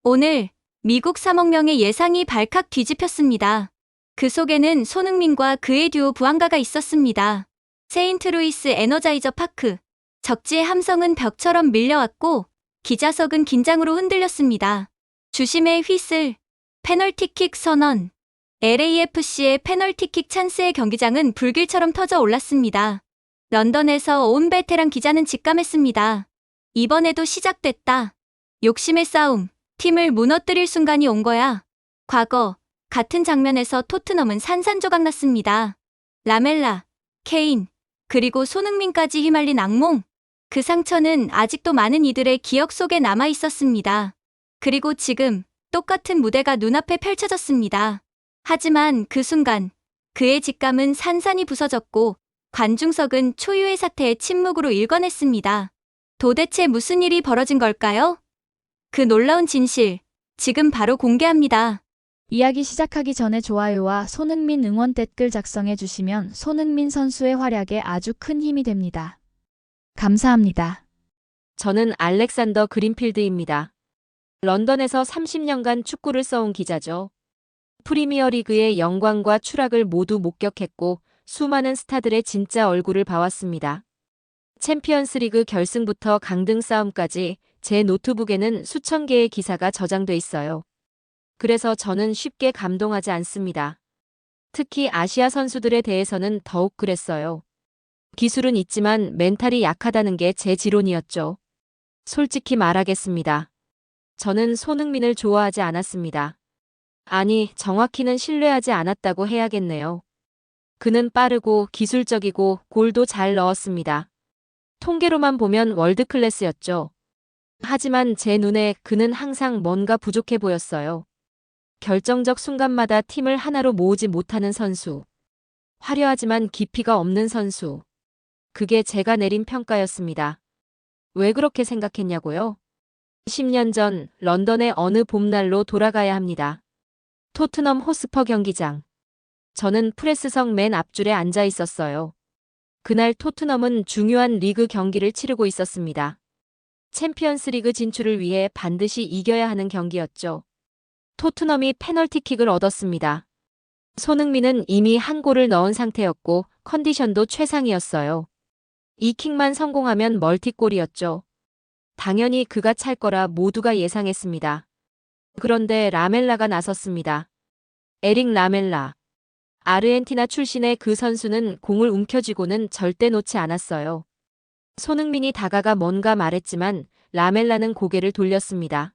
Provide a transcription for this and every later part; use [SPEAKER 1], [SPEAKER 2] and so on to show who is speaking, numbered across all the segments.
[SPEAKER 1] 오늘 미국 3억 명의 예상이 발칵 뒤집혔습니다. 그 속에는 손흥민과 그의 듀오 부안가가 있었습니다. 세인트루이스 에너자이저 파크. 적지의 함성은 벽처럼 밀려왔고 기자석은 긴장으로 흔들렸습니다. 주심의 휘슬. 페널티킥 선언. LAFC의 페널티킥 찬스의 경기장은 불길처럼 터져 올랐습니다. 런던에서 온 베테랑 기자는 직감했습니다. 이번에도 시작됐다. 욕심의 싸움. 팀을 무너뜨릴 순간이 온 거야. 과거 같은 장면에서 토트넘은 산산조각났습니다. 라멜라, 케인, 그리고 손흥민까지 휘말린 악몽. 그 상처는 아직도 많은 이들의 기억 속에 남아 있었습니다. 그리고 지금 똑같은 무대가 눈앞에 펼쳐졌습니다. 하지만 그 순간 그의 직감은 산산이 부서졌고 관중석은 초유의 사태의 침묵으로 일관했습니다. 도대체 무슨 일이 벌어진 걸까요? 그 놀라운 진실, 지금 바로 공개합니다.
[SPEAKER 2] 이야기 시작하기 전에 좋아요와 손흥민 응원 댓글 작성해 주시면 손흥민 선수의 활약에 아주 큰 힘이 됩니다. 감사합니다.
[SPEAKER 3] 저는 알렉산더 그린필드입니다. 런던에서 30년간 축구를 써온 기자죠. 프리미어리그의 영광과 추락을 모두 목격했고 수많은 스타들의 진짜 얼굴을 봐왔습니다. 챔피언스리그 결승부터 강등 싸움까지 제 노트북에는 수천 개의 기사가 저장돼 있어요. 그래서 저는 쉽게 감동하지 않습니다. 특히 아시아 선수들에 대해서는 더욱 그랬어요. 기술은 있지만 멘탈이 약하다는 게 제 지론이었죠. 솔직히 말하겠습니다. 저는 손흥민을 좋아하지 않았습니다. 아니, 정확히는 신뢰하지 않았다고 해야겠네요. 그는 빠르고 기술적이고 골도 잘 넣었습니다. 통계로만 보면 월드클래스였죠. 하지만 제 눈에 그는 항상 뭔가 부족해 보였어요. 결정적 순간마다 팀을 하나로 모으지 못하는 선수. 화려하지만 깊이가 없는 선수. 그게 제가 내린 평가였습니다. 왜 그렇게 생각했냐고요? 10년 전 런던의 어느 봄날로 돌아가야 합니다. 토트넘 호스퍼 경기장. 저는 프레스석 맨 앞줄에 앉아 있었어요. 그날 토트넘은 중요한 리그 경기를 치르고 있었습니다. 챔피언스리그 진출을 위해 반드시 이겨야 하는 경기였죠. 토트넘이 페널티킥을 얻었습니다. 손흥민은 이미 한 골을 넣은 상태였고 컨디션도 최상이었어요. 이 킥만 성공하면 멀티골이었죠. 당연히 그가 찰 거라 모두가 예상했습니다. 그런데 라멜라가 나섰습니다. 에릭 라멜라. 아르헨티나 출신의 그 선수는 공을 움켜쥐고는 절대 놓지 않았어요. 손흥민이 다가가 뭔가 말했지만 라멜라는 고개를 돌렸습니다.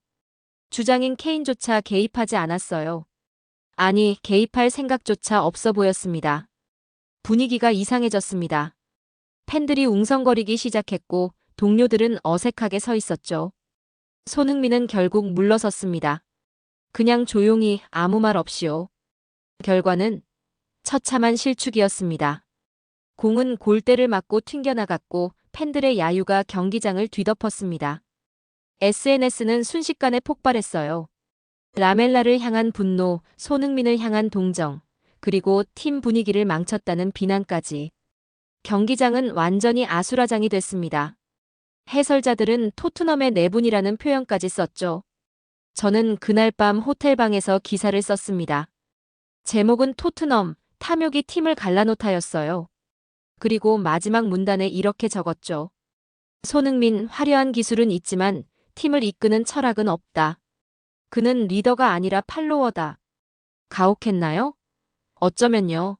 [SPEAKER 3] 주장인 케인조차 개입하지 않았어요. 아니, 개입할 생각조차 없어 보였습니다. 분위기가 이상해졌습니다. 팬들이 웅성거리기 시작했고 동료들은 어색하게 서 있었죠. 손흥민은 결국 물러섰습니다. 그냥 조용히 아무 말 없이요. 결과는 처참한 실축이었습니다. 공은 골대를 맞고 튕겨나갔고 팬들의 야유가 경기장을 뒤덮었습니다. SNS는 순식간에 폭발했어요. 라멜라를 향한 분노, 손흥민을 향한 동정, 그리고 팀 분위기를 망쳤다는 비난까지. 경기장은 완전히 아수라장이 됐습니다. 해설자들은 토트넘의 내분이라는 표현까지 썼죠. 저는 그날 밤 호텔방에서 기사를 썼습니다. 제목은 토트넘, 탐욕이 팀을 갈라놓다였어요. 그리고 마지막 문단에 이렇게 적었죠. 손흥민, 화려한 기술은 있지만 팀을 이끄는 철학은 없다. 그는 리더가 아니라 팔로워다. 가혹했나요? 어쩌면요.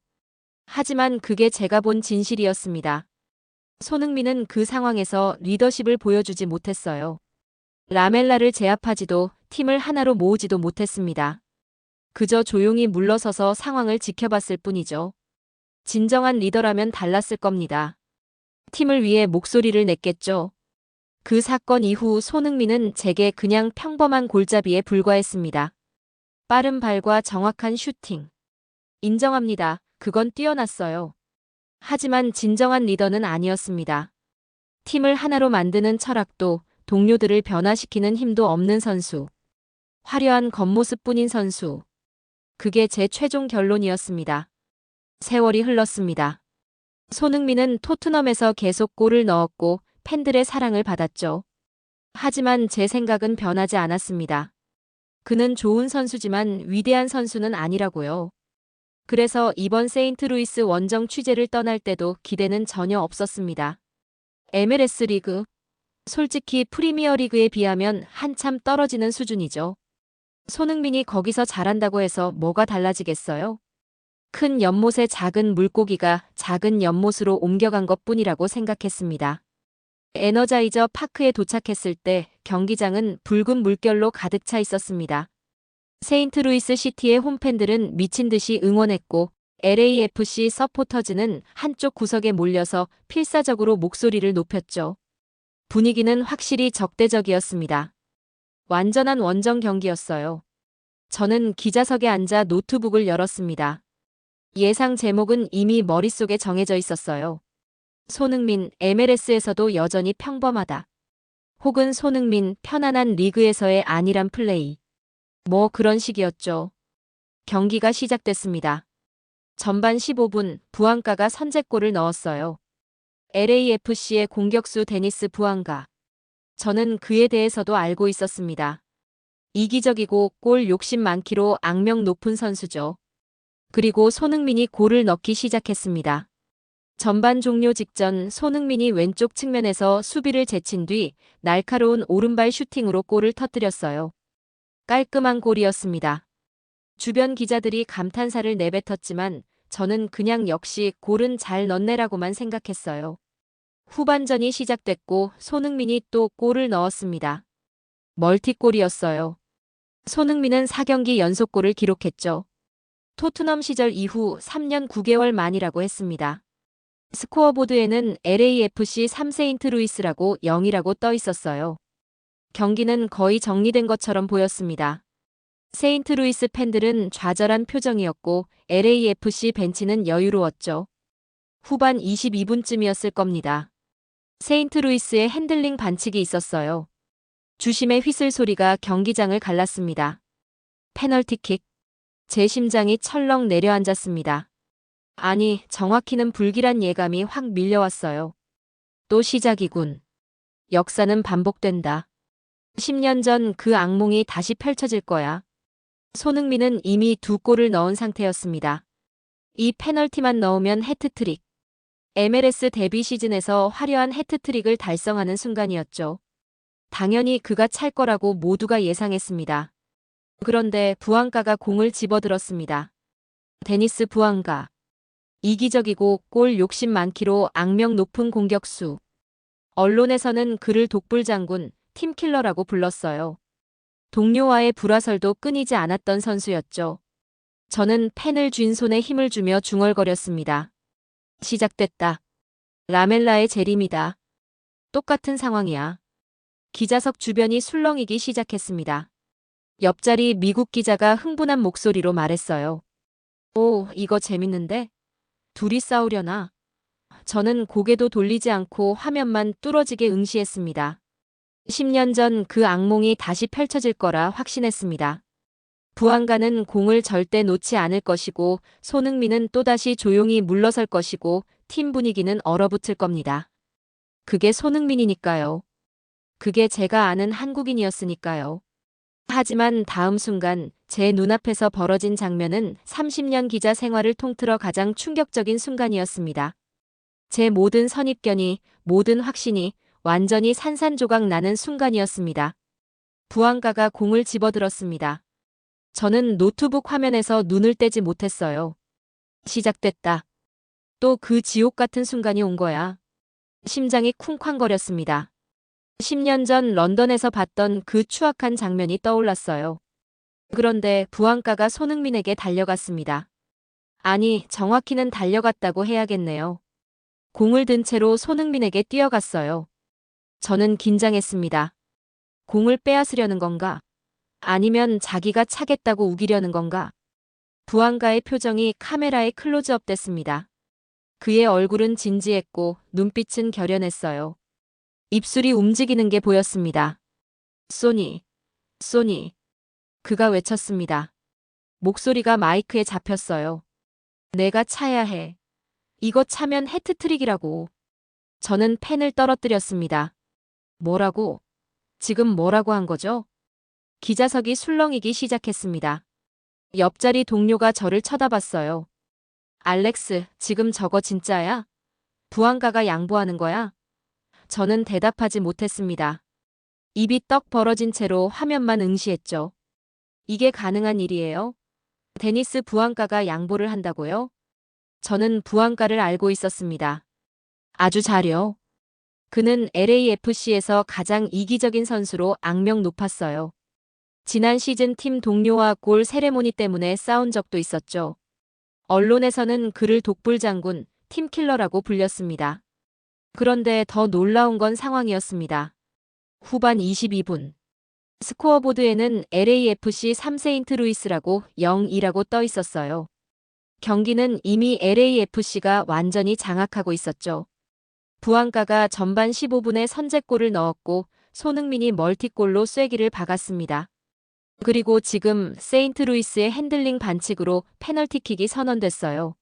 [SPEAKER 3] 하지만 그게 제가 본 진실이었습니다. 손흥민은 그 상황에서 리더십을 보여주지 못했어요. 라멜라를 제압하지도 팀을 하나로 모으지도 못했습니다. 그저 조용히 물러서서 상황을 지켜봤을 뿐이죠. 진정한 리더라면 달랐을 겁니다. 팀을 위해 목소리를 냈겠죠. 그 사건 이후 손흥민은 제게 그냥 평범한 골잡이에 불과했습니다. 빠른 발과 정확한 슈팅. 인정합니다. 그건 뛰어났어요. 하지만 진정한 리더는 아니었습니다. 팀을 하나로 만드는 철학도 동료들을 변화시키는 힘도 없는 선수. 화려한 겉모습뿐인 선수. 그게 제 최종 결론이었습니다. 세월이 흘렀습니다. 손흥민은 토트넘에서 계속 골을 넣었고 팬들의 사랑을 받았죠. 하지만 제 생각은 변하지 않았습니다. 그는 좋은 선수지만 위대한 선수는 아니라고요. 그래서 이번 세인트루이스 원정 취재를 떠날 때도 기대는 전혀 없었습니다. MLS 리그. 솔직히 프리미어리그에 비하면 한참 떨어지는 수준이죠. 손흥민이 거기서 잘한다고 해서 뭐가 달라지겠어요? 큰 연못에 작은 물고기가 작은 연못으로 옮겨간 것뿐이라고 생각했습니다. 에너자이저 파크에 도착했을 때 경기장은 붉은 물결로 가득 차 있었습니다. 세인트루이스 시티의 홈팬들은 미친 듯이 응원했고 LAFC 서포터즈는 한쪽 구석에 몰려서 필사적으로 목소리를 높였죠. 분위기는 확실히 적대적이었습니다. 완전한 원정 경기였어요. 저는 기자석에 앉아 노트북을 열었습니다. 예상 제목은 이미 머릿속에 정해져 있었어요. 손흥민, MLS에서도 여전히 평범하다. 혹은 손흥민, 편안한 리그에서의 안일한 플레이. 뭐 그런 식이었죠. 경기가 시작됐습니다. 전반 15분, 부앙가가 선제골을 넣었어요. LAFC의 공격수 데니스 부앙가. 저는 그에 대해서도 알고 있었습니다. 이기적이고 골 욕심 많기로 악명 높은 선수죠. 그리고 손흥민이 골을 넣기 시작했습니다. 전반 종료 직전 손흥민이 왼쪽 측면에서 수비를 제친 뒤 날카로운 오른발 슈팅으로 골을 터뜨렸어요. 깔끔한 골이었습니다. 주변 기자들이 감탄사를 내뱉었지만 저는 그냥 역시 골은 잘 넣네라고만 생각했어요. 후반전이 시작됐고 손흥민이 또 골을 넣었습니다. 멀티골이었어요. 손흥민은 4경기 연속골을 기록했죠. 토트넘 시절 이후 3년 9개월 만이라고 했습니다. 스코어보드에는 LAFC 3세인트루이스라고 0이라고 떠 있었어요. 경기는 거의 정리된 것처럼 보였습니다. 세인트루이스 팬들은 좌절한 표정이었고 LAFC 벤치는 여유로웠죠. 후반 22분쯤이었을 겁니다. 세인트루이스의 핸들링 반칙이 있었어요. 주심의 휘슬 소리가 경기장을 갈랐습니다. 페널티킥. 제 심장이 철렁 내려앉았습니다. 아니, 정확히는 불길한 예감이 확 밀려왔어요. 또 시작이군. 역사는 반복된다. 10년 전 그 악몽이 다시 펼쳐질 거야. 손흥민은 이미 2골을 넣은 상태였습니다. 이 페널티만 넣으면 해트트릭. MLS 데뷔 시즌에서 화려한 해트트릭을 달성하는 순간이었죠. 당연히 그가 찰 거라고 모두가 예상했습니다. 그런데 부앙가가 공을 집어들었습니다. 데니스 부앙가. 이기적이고 골 욕심 많기로 악명 높은 공격수. 언론에서는 그를 독불장군, 팀킬러라고 불렀어요. 동료와의 불화설도 끊이지 않았던 선수였죠. 저는 펜을 쥔 손에 힘을 주며 중얼거렸습니다. 시작됐다. 라멜라의 재림이다. 똑같은 상황이야. 기자석 주변이 술렁이기 시작했습니다. 옆자리 미국 기자가 흥분한 목소리로 말했어요. 오, 이거 재밌는데? 둘이 싸우려나? 저는 고개도 돌리지 않고 화면만 뚫어지게 응시했습니다. 10년 전 그 악몽이 다시 펼쳐질 거라 확신했습니다. 부안가는 공을 절대 놓지 않을 것이고 손흥민은 또다시 조용히 물러설 것이고 팀 분위기는 얼어붙을 겁니다. 그게 손흥민이니까요. 그게 제가 아는 한국인이었으니까요. 하지만 다음 순간 제 눈앞에서 벌어진 장면은 30년 기자 생활을 통틀어 가장 충격적인 순간이었습니다. 제 모든 선입견이, 모든 확신이 완전히 산산조각 나는 순간이었습니다. 부안가가 공을 집어들었습니다. 저는 노트북 화면에서 눈을 떼지 못했어요. 시작됐다. 또 그 지옥 같은 순간이 온 거야. 심장이 쿵쾅거렸습니다. 10년 전 런던에서 봤던 그 추악한 장면이 떠올랐어요. 그런데 부안가가 손흥민에게 달려갔습니다. 아니, 정확히는 달려갔다고 해야겠네요. 공을 든 채로 손흥민에게 뛰어갔어요. 저는 긴장했습니다. 공을 빼앗으려는 건가? 아니면 자기가 차겠다고 우기려는 건가? 부안가의 표정이 카메라에 클로즈업 됐습니다. 그의 얼굴은 진지했고 눈빛은 결연했어요. 입술이 움직이는 게 보였습니다. 소니, 소니. 그가 외쳤습니다. 목소리가 마이크에 잡혔어요. 내가 차야 해. 이거 차면 해트트릭이라고. 저는 펜을 떨어뜨렸습니다. 뭐라고? 지금 뭐라고 한 거죠? 기자석이 술렁이기 시작했습니다. 옆자리 동료가 저를 쳐다봤어요. 알렉스, 지금 저거 진짜야? 부안가가 양보하는 거야? 저는 대답하지 못했습니다. 입이 떡 벌어진 채로 화면만 응시했죠. 이게 가능한 일이에요? 데니스 부안가가 양보를 한다고요? 저는 부안가를 알고 있었습니다. 아주 잘요. 그는 LAFC에서 가장 이기적인 선수로 악명 높았어요. 지난 시즌 팀 동료와 골 세레모니 때문에 싸운 적도 있었죠. 언론에서는 그를 독불장군, 팀킬러라고 불렸습니다. 그런데 더 놀라운 건 상황이었습니다. 후반 22분. 스코어보드에는 LAFC 3세인트루이스라고 0-2라고 떠 있었어요. 경기는 이미 LAFC가 완전히 장악하고 있었죠. 부안가가 전반 15분에 선제골을 넣었고 손흥민이 멀티골로 쐐기를 박았습니다. 그리고 지금 세인트루이스의 핸들링 반칙으로 페널티킥이 선언됐어요.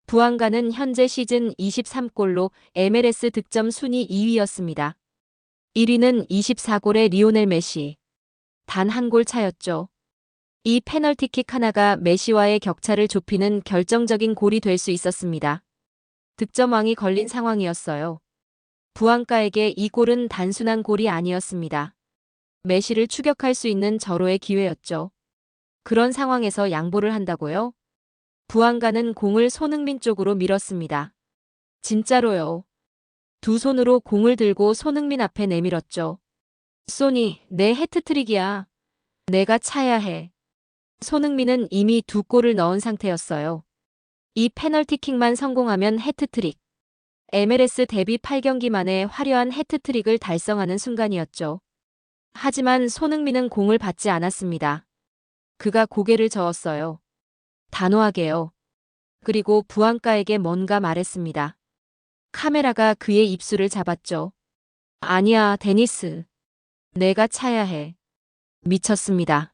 [SPEAKER 3] 부안가는 현재 시즌 23골로 MLS 득점 순위 2위였습니다. 1위는 24골의 리오넬 메시. 단 한 골 차였죠. 이 페널티킥 하나가 메시와의 격차를 좁히는 결정적인 골이 될 수 있었습니다. 득점왕이 걸린 상황이었어요. 부안가에게 이 골은 단순한 골이 아니었습니다. 메시를 추격할 수 있는 절호의 기회였죠. 그런 상황에서 양보를 한다고요? 부안가는 공을 손흥민 쪽으로 밀었습니다. 진짜로요. 두 손으로 공을 들고 손흥민 앞에 내밀었죠. 소니, 내 해트트릭이야. 내가 차야 해. 손흥민은 이미 두 골을 넣은 상태였어요. 이 페널티킥만 성공하면 해트트릭. MLS 데뷔 8경기 만에 화려한 해트트릭을 달성하는 순간이었죠. 하지만 손흥민은 공을 받지 않았습니다. 그가 고개를 저었어요. 단호하게요. 그리고 부안가에게 뭔가 말했습니다. 카메라가 그의 입술을 잡았죠. 아니야, 데니스. 내가 차야 해. 미쳤습니다.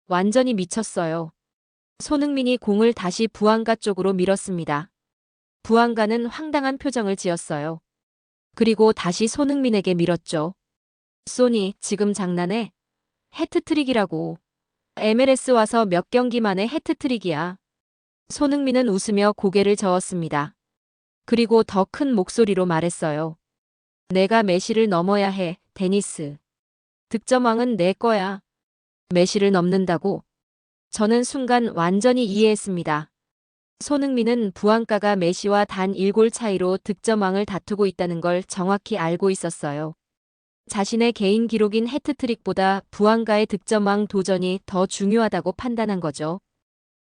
[SPEAKER 3] 완전히 미쳤어요. 손흥민이 공을 다시 부안가 쪽으로 밀었습니다. 부안가는 황당한 표정을 지었어요. 그리고 다시 손흥민에게 밀었죠. 소니, 지금 장난해? 해트트릭이라고. MLS 와서 몇 경기 만에 해트트릭이야. 손흥민은 웃으며 고개를 저었습니다. 그리고 더 큰 목소리로 말했어요. 내가 메시를 넘어야 해, 데니스. 득점왕은 내 거야. 메시를 넘는다고? 저는 순간 완전히 이해했습니다. 손흥민은 부안가가 메시와 단 1골 차이로 득점왕을 다투고 있다는 걸 정확히 알고 있었어요. 자신의 개인 기록인 해트트릭보다 부안가의 득점왕 도전이 더 중요하다고 판단한 거죠.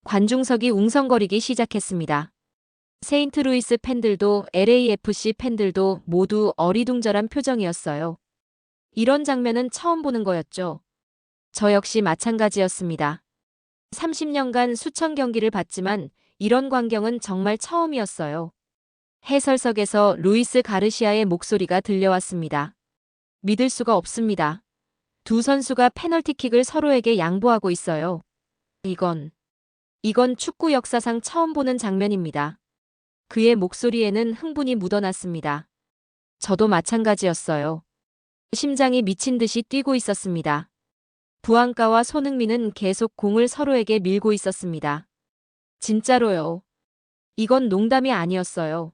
[SPEAKER 3] 관중석이 웅성거리기 시작했습니다. 세인트루이스 팬들도 LAFC 팬들도 모두 어리둥절한 표정이었어요. 이런 장면은 처음 보는 거였죠. 저 역시 마찬가지였습니다. 30년간 수천 경기를 봤지만 이런 광경은 정말 처음이었어요. 해설석에서 루이스 가르시아의 목소리가 들려왔습니다. 믿을 수가 없습니다. 두 선수가 페널티킥을 서로에게 양보하고 있어요. 이건 축구 역사상 처음 보는 장면입니다. 그의 목소리에는 흥분이 묻어났습니다. 저도 마찬가지였어요. 심장이 미친 듯이 뛰고 있었습니다. 부안가와 손흥민은 계속 공을 서로에게 밀고 있었습니다. 진짜로요. 이건 농담이 아니었어요.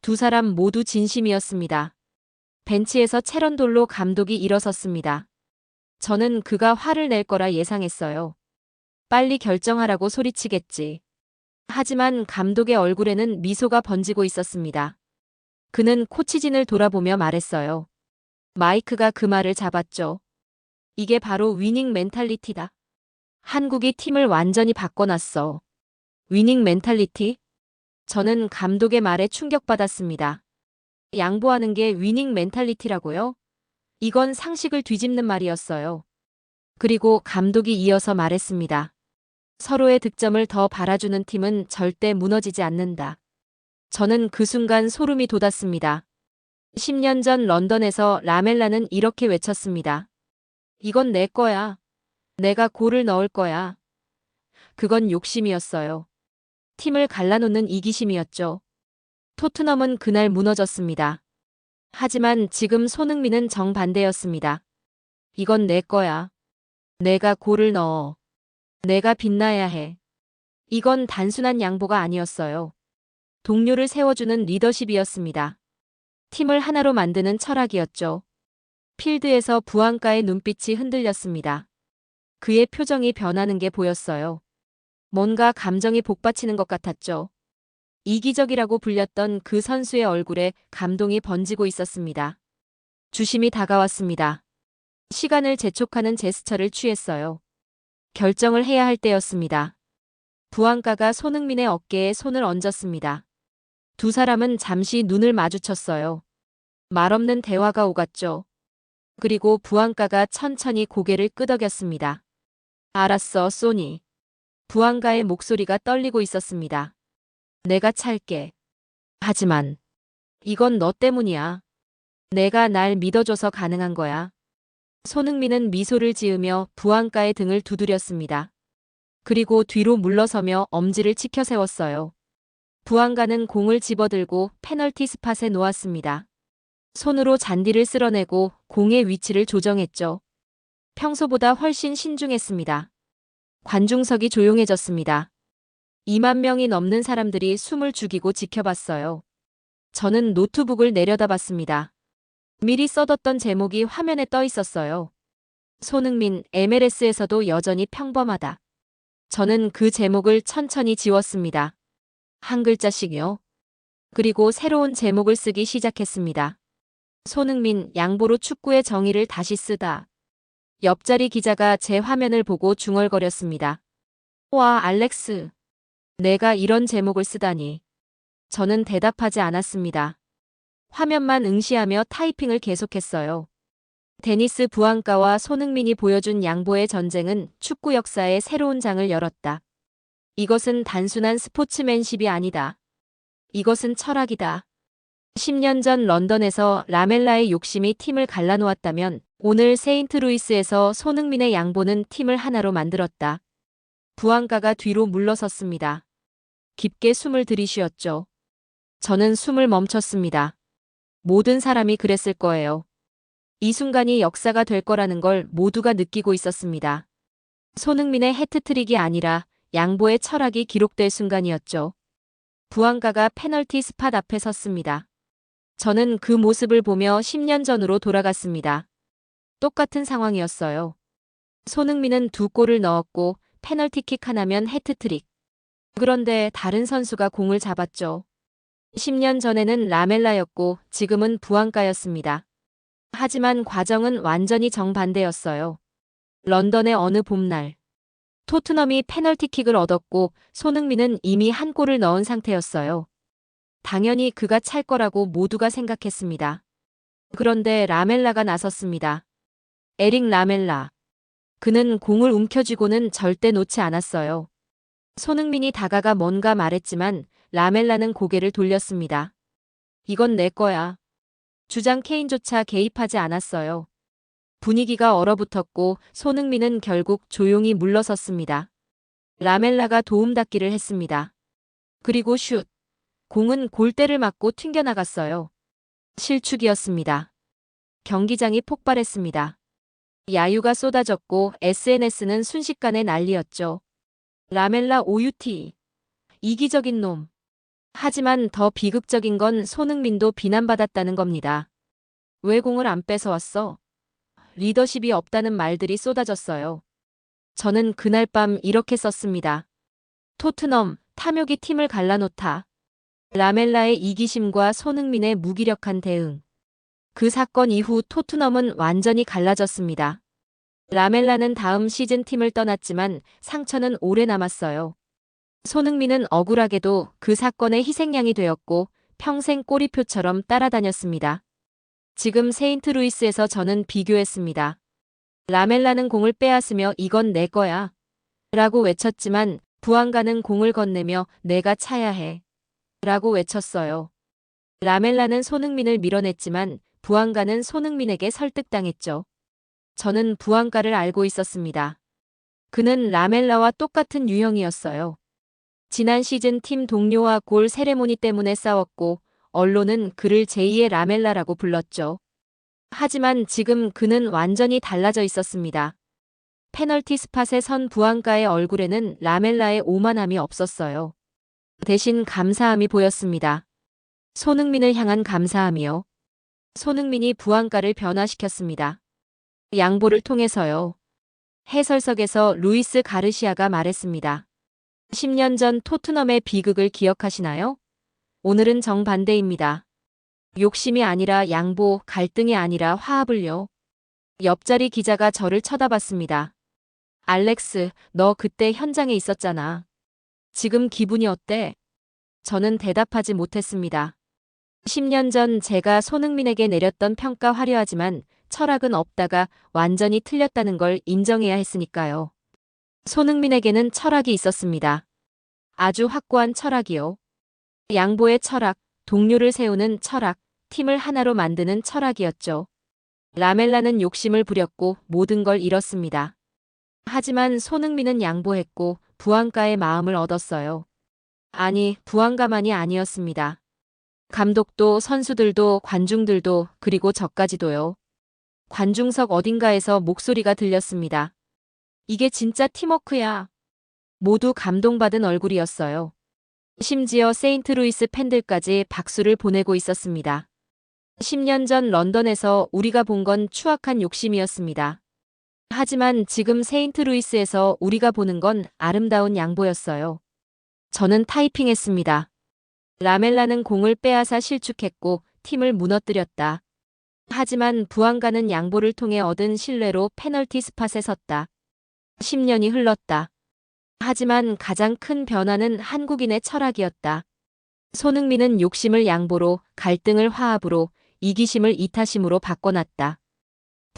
[SPEAKER 3] 두 사람 모두 진심이었습니다. 벤치에서 체런돌로 감독이 일어섰습니다. 저는 그가 화를 낼 거라 예상했어요. 빨리 결정하라고 소리치겠지. 하지만 감독의 얼굴에는 미소가 번지고 있었습니다. 그는 코치진을 돌아보며 말했어요. 마이크가 그 말을 잡았죠. 이게 바로 위닝 멘탈리티다. 한국이 팀을 완전히 바꿔놨어. 위닝 멘탈리티? 저는 감독의 말에 충격받았습니다. 양보하는 게 위닝 멘탈리티라고요? 이건 상식을 뒤집는 말이었어요. 그리고 감독이 이어서 말했습니다. 서로의 득점을 더 바라주는 팀은 절대 무너지지 않는다. 저는 그 순간 소름이 돋았습니다. 10년 전 런던에서 라멜라는 이렇게 외쳤습니다. 이건 내 거야. 내가 골을 넣을 거야. 그건 욕심이었어요. 팀을 갈라놓는 이기심이었죠. 토트넘은 그날 무너졌습니다. 하지만 지금 손흥민은 정반대였습니다. 이건 내 거야. 내가 골을 넣어. 내가 빛나야 해. 이건 단순한 양보가 아니었어요. 동료를 세워주는 리더십이었습니다. 팀을 하나로 만드는 철학이었죠. 필드에서 부안가의 눈빛이 흔들렸습니다. 그의 표정이 변하는 게 보였어요. 뭔가 감정이 복받치는 것 같았죠. 이기적이라고 불렸던 그 선수의 얼굴에 감동이 번지고 있었습니다. 주심이 다가왔습니다. 시간을 재촉하는 제스처를 취했어요. 결정을 해야 할 때였습니다. 부안가가 손흥민의 어깨에 손을 얹었습니다. 두 사람은 잠시 눈을 마주쳤어요. 말없는 대화가 오갔죠. 그리고 부안가가 천천히 고개를 끄덕였습니다. 알았어, 소니. 부안가의 목소리가 떨리고 있었습니다. 내가 찰게. 하지만 이건 너 때문이야. 내가 날 믿어줘서 가능한 거야. 손흥민은 미소를 지으며 부안가의 등을 두드렸습니다. 그리고 뒤로 물러서며 엄지를 치켜 세웠어요. 부안가는 공을 집어들고 페널티 스팟에 놓았습니다. 손으로 잔디를 쓸어내고 공의 위치를 조정했죠. 평소보다 훨씬 신중했습니다. 관중석이 조용해졌습니다. 2만 명이 넘는 사람들이 숨을 죽이고 지켜봤어요. 저는 노트북을 내려다봤습니다. 미리 써뒀던 제목이 화면에 떠 있었어요. 손흥민, MLS에서도 여전히 평범하다. 저는 그 제목을 천천히 지웠습니다. 한 글자씩요. 그리고 새로운 제목을 쓰기 시작했습니다. 손흥민, 양보로 축구의 정의를 다시 쓰다. 옆자리 기자가 제 화면을 보고 중얼거렸습니다. 와, 알렉스. 내가 이런 제목을 쓰다니. 저는 대답하지 않았습니다. 화면만 응시하며 타이핑을 계속했어요. 데니스 부안가와 손흥민이 보여준 양보의 전쟁은 축구 역사의 새로운 장을 열었다. 이것은 단순한 스포츠맨십이 아니다. 이것은 철학이다. 10년 전 런던에서 라멜라의 욕심이 팀을 갈라놓았다면 오늘 세인트루이스에서 손흥민의 양보는 팀을 하나로 만들었다. 부안가가 뒤로 물러섰습니다. 깊게 숨을 들이쉬었죠. 저는 숨을 멈췄습니다. 모든 사람이 그랬을 거예요. 이 순간이 역사가 될 거라는 걸 모두가 느끼고 있었습니다. 손흥민의 해트트릭이 아니라 양보의 철학이 기록될 순간이었죠. 부안가가 페널티 스팟 앞에 섰습니다. 저는 그 모습을 보며 10년 전으로 돌아갔습니다. 똑같은 상황이었어요. 손흥민은 2골을 넣었고 페널티킥 하나면 해트트릭. 그런데 다른 선수가 공을 잡았죠. 10년 전에는 라멜라였고 지금은 부안가였습니다. 하지만 과정은 완전히 정반대였어요. 런던의 어느 봄날. 토트넘이 페널티킥을 얻었고 손흥민은 이미 한 골을 넣은 상태였어요. 당연히 그가 찰 거라고 모두가 생각했습니다. 그런데 라멜라가 나섰습니다. 에릭 라멜라. 그는 공을 움켜쥐고는 절대 놓지 않았어요. 손흥민이 다가가 뭔가 말했지만 라멜라는 고개를 돌렸습니다. 이건 내 거야. 주장 케인조차 개입하지 않았어요. 분위기가 얼어붙었고 손흥민은 결국 조용히 물러섰습니다. 라멜라가 도움닫기를 했습니다. 그리고 슛. 공은 골대를 맞고 튕겨나갔어요. 실축이었습니다. 경기장이 폭발했습니다. 야유가 쏟아졌고 SNS는 순식간에 난리였죠. 라멜라 OUT. 이기적인 놈. 하지만 더 비극적인 건 손흥민도 비난받았다는 겁니다. 왜 공을 안 뺏어왔어? 리더십이 없다는 말들이 쏟아졌어요. 저는 그날 밤 이렇게 썼습니다. 토트넘, 탐욕이 팀을 갈라놓다. 라멜라의 이기심과 손흥민의 무기력한 대응. 그 사건 이후 토트넘은 완전히 갈라졌습니다. 라멜라는 다음 시즌 팀을 떠났지만 상처는 오래 남았어요. 손흥민은 억울하게도 그 사건의 희생양이 되었고 평생 꼬리표처럼 따라다녔습니다. 지금 세인트루이스에서 저는 비교했습니다. 라멜라는 공을 빼앗으며 이건 내 거야 라고 외쳤지만 부안가는 공을 건네며 내가 차야 해 라고 외쳤어요. 라멜라는 손흥민을 밀어냈지만 부안가는 손흥민에게 설득당했죠. 저는 부안가를 알고 있었습니다. 그는 라멜라와 똑같은 유형이었어요. 지난 시즌 팀 동료와 골 세레모니 때문에 싸웠고 언론은 그를 제2의 라멜라라고 불렀죠. 하지만 지금 그는 완전히 달라져 있었습니다. 페널티 스팟에 선 부안가의 얼굴에는 라멜라의 오만함이 없었어요. 대신 감사함이 보였습니다. 손흥민을 향한 감사함이요. 손흥민이 부안가를 변화시켰습니다. 양보를 통해서요. 해설석에서 루이스 가르시아가 말했습니다. 10년 전 토트넘의 비극을 기억하시나요? 오늘은 정반대입니다. 욕심이 아니라 양보, 갈등이 아니라 화합을요. 옆자리 기자가 저를 쳐다봤습니다. 알렉스, 너 그때 현장에 있었잖아. 지금 기분이 어때? 저는 대답하지 못했습니다. 10년 전 제가 손흥민에게 내렸던 평가 화려하지만 철학은 없다가 완전히 틀렸다는 걸 인정해야 했으니까요. 손흥민에게는 철학이 있었습니다. 아주 확고한 철학이요. 양보의 철학, 동료를 세우는 철학, 팀을 하나로 만드는 철학이었죠. 라멜라는 욕심을 부렸고 모든 걸 잃었습니다. 하지만 손흥민은 양보했고 부안가의 마음을 얻었어요. 아니, 부안가만이 아니었습니다. 감독도 선수들도 관중들도 그리고 저까지도요. 관중석 어딘가에서 목소리가 들렸습니다. 이게 진짜 팀워크야. 모두 감동받은 얼굴이었어요. 심지어 세인트루이스 팬들까지 박수를 보내고 있었습니다. 10년 전 런던에서 우리가 본 건 추악한 욕심이었습니다. 하지만 지금 세인트루이스에서 우리가 보는 건 아름다운 양보였어요. 저는 타이핑했습니다. 라멜라는 공을 빼앗아 실축했고 팀을 무너뜨렸다. 하지만 부안가는 양보를 통해 얻은 신뢰로 페널티 스팟에 섰다. 10년이 흘렀다. 하지만 가장 큰 변화는 한국인의 철학이었다. 손흥민은 욕심을 양보로, 갈등을 화합으로, 이기심을 이타심으로 바꿔놨다.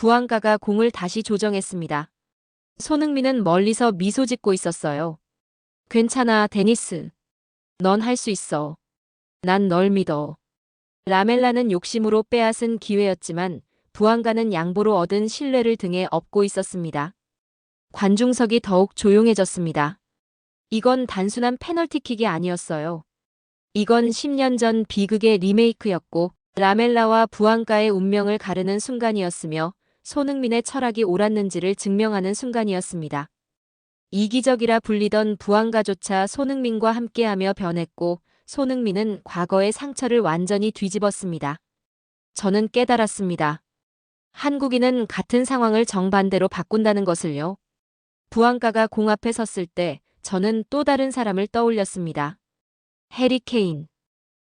[SPEAKER 3] 부안가가 공을 다시 조정했습니다. 손흥민은 멀리서 미소 짓고 있었어요. 괜찮아, 데니스. 넌 할 수 있어. 난 널 믿어. 라멜라는 욕심으로 빼앗은 기회였지만 부안가는 양보로 얻은 신뢰를 등에 업고 있었습니다. 관중석이 더욱 조용해졌습니다. 이건 단순한 페널티킥이 아니었어요. 이건 10년 전 비극의 리메이크였고 라멜라와 부안가의 운명을 가르는 순간이었으며 손흥민의 철학이 옳았는지를 증명하는 순간이었습니다. 이기적이라 불리던 부안가조차 손흥민과 함께하며 변했고 손흥민은 과거의 상처를 완전히 뒤집었습니다. 저는 깨달았습니다. 한국인은 같은 상황을 정반대로 바꾼다는 것을요. 부안가가 공 앞에 섰을 때 저는 또 다른 사람을 떠올렸습니다. 해리 케인.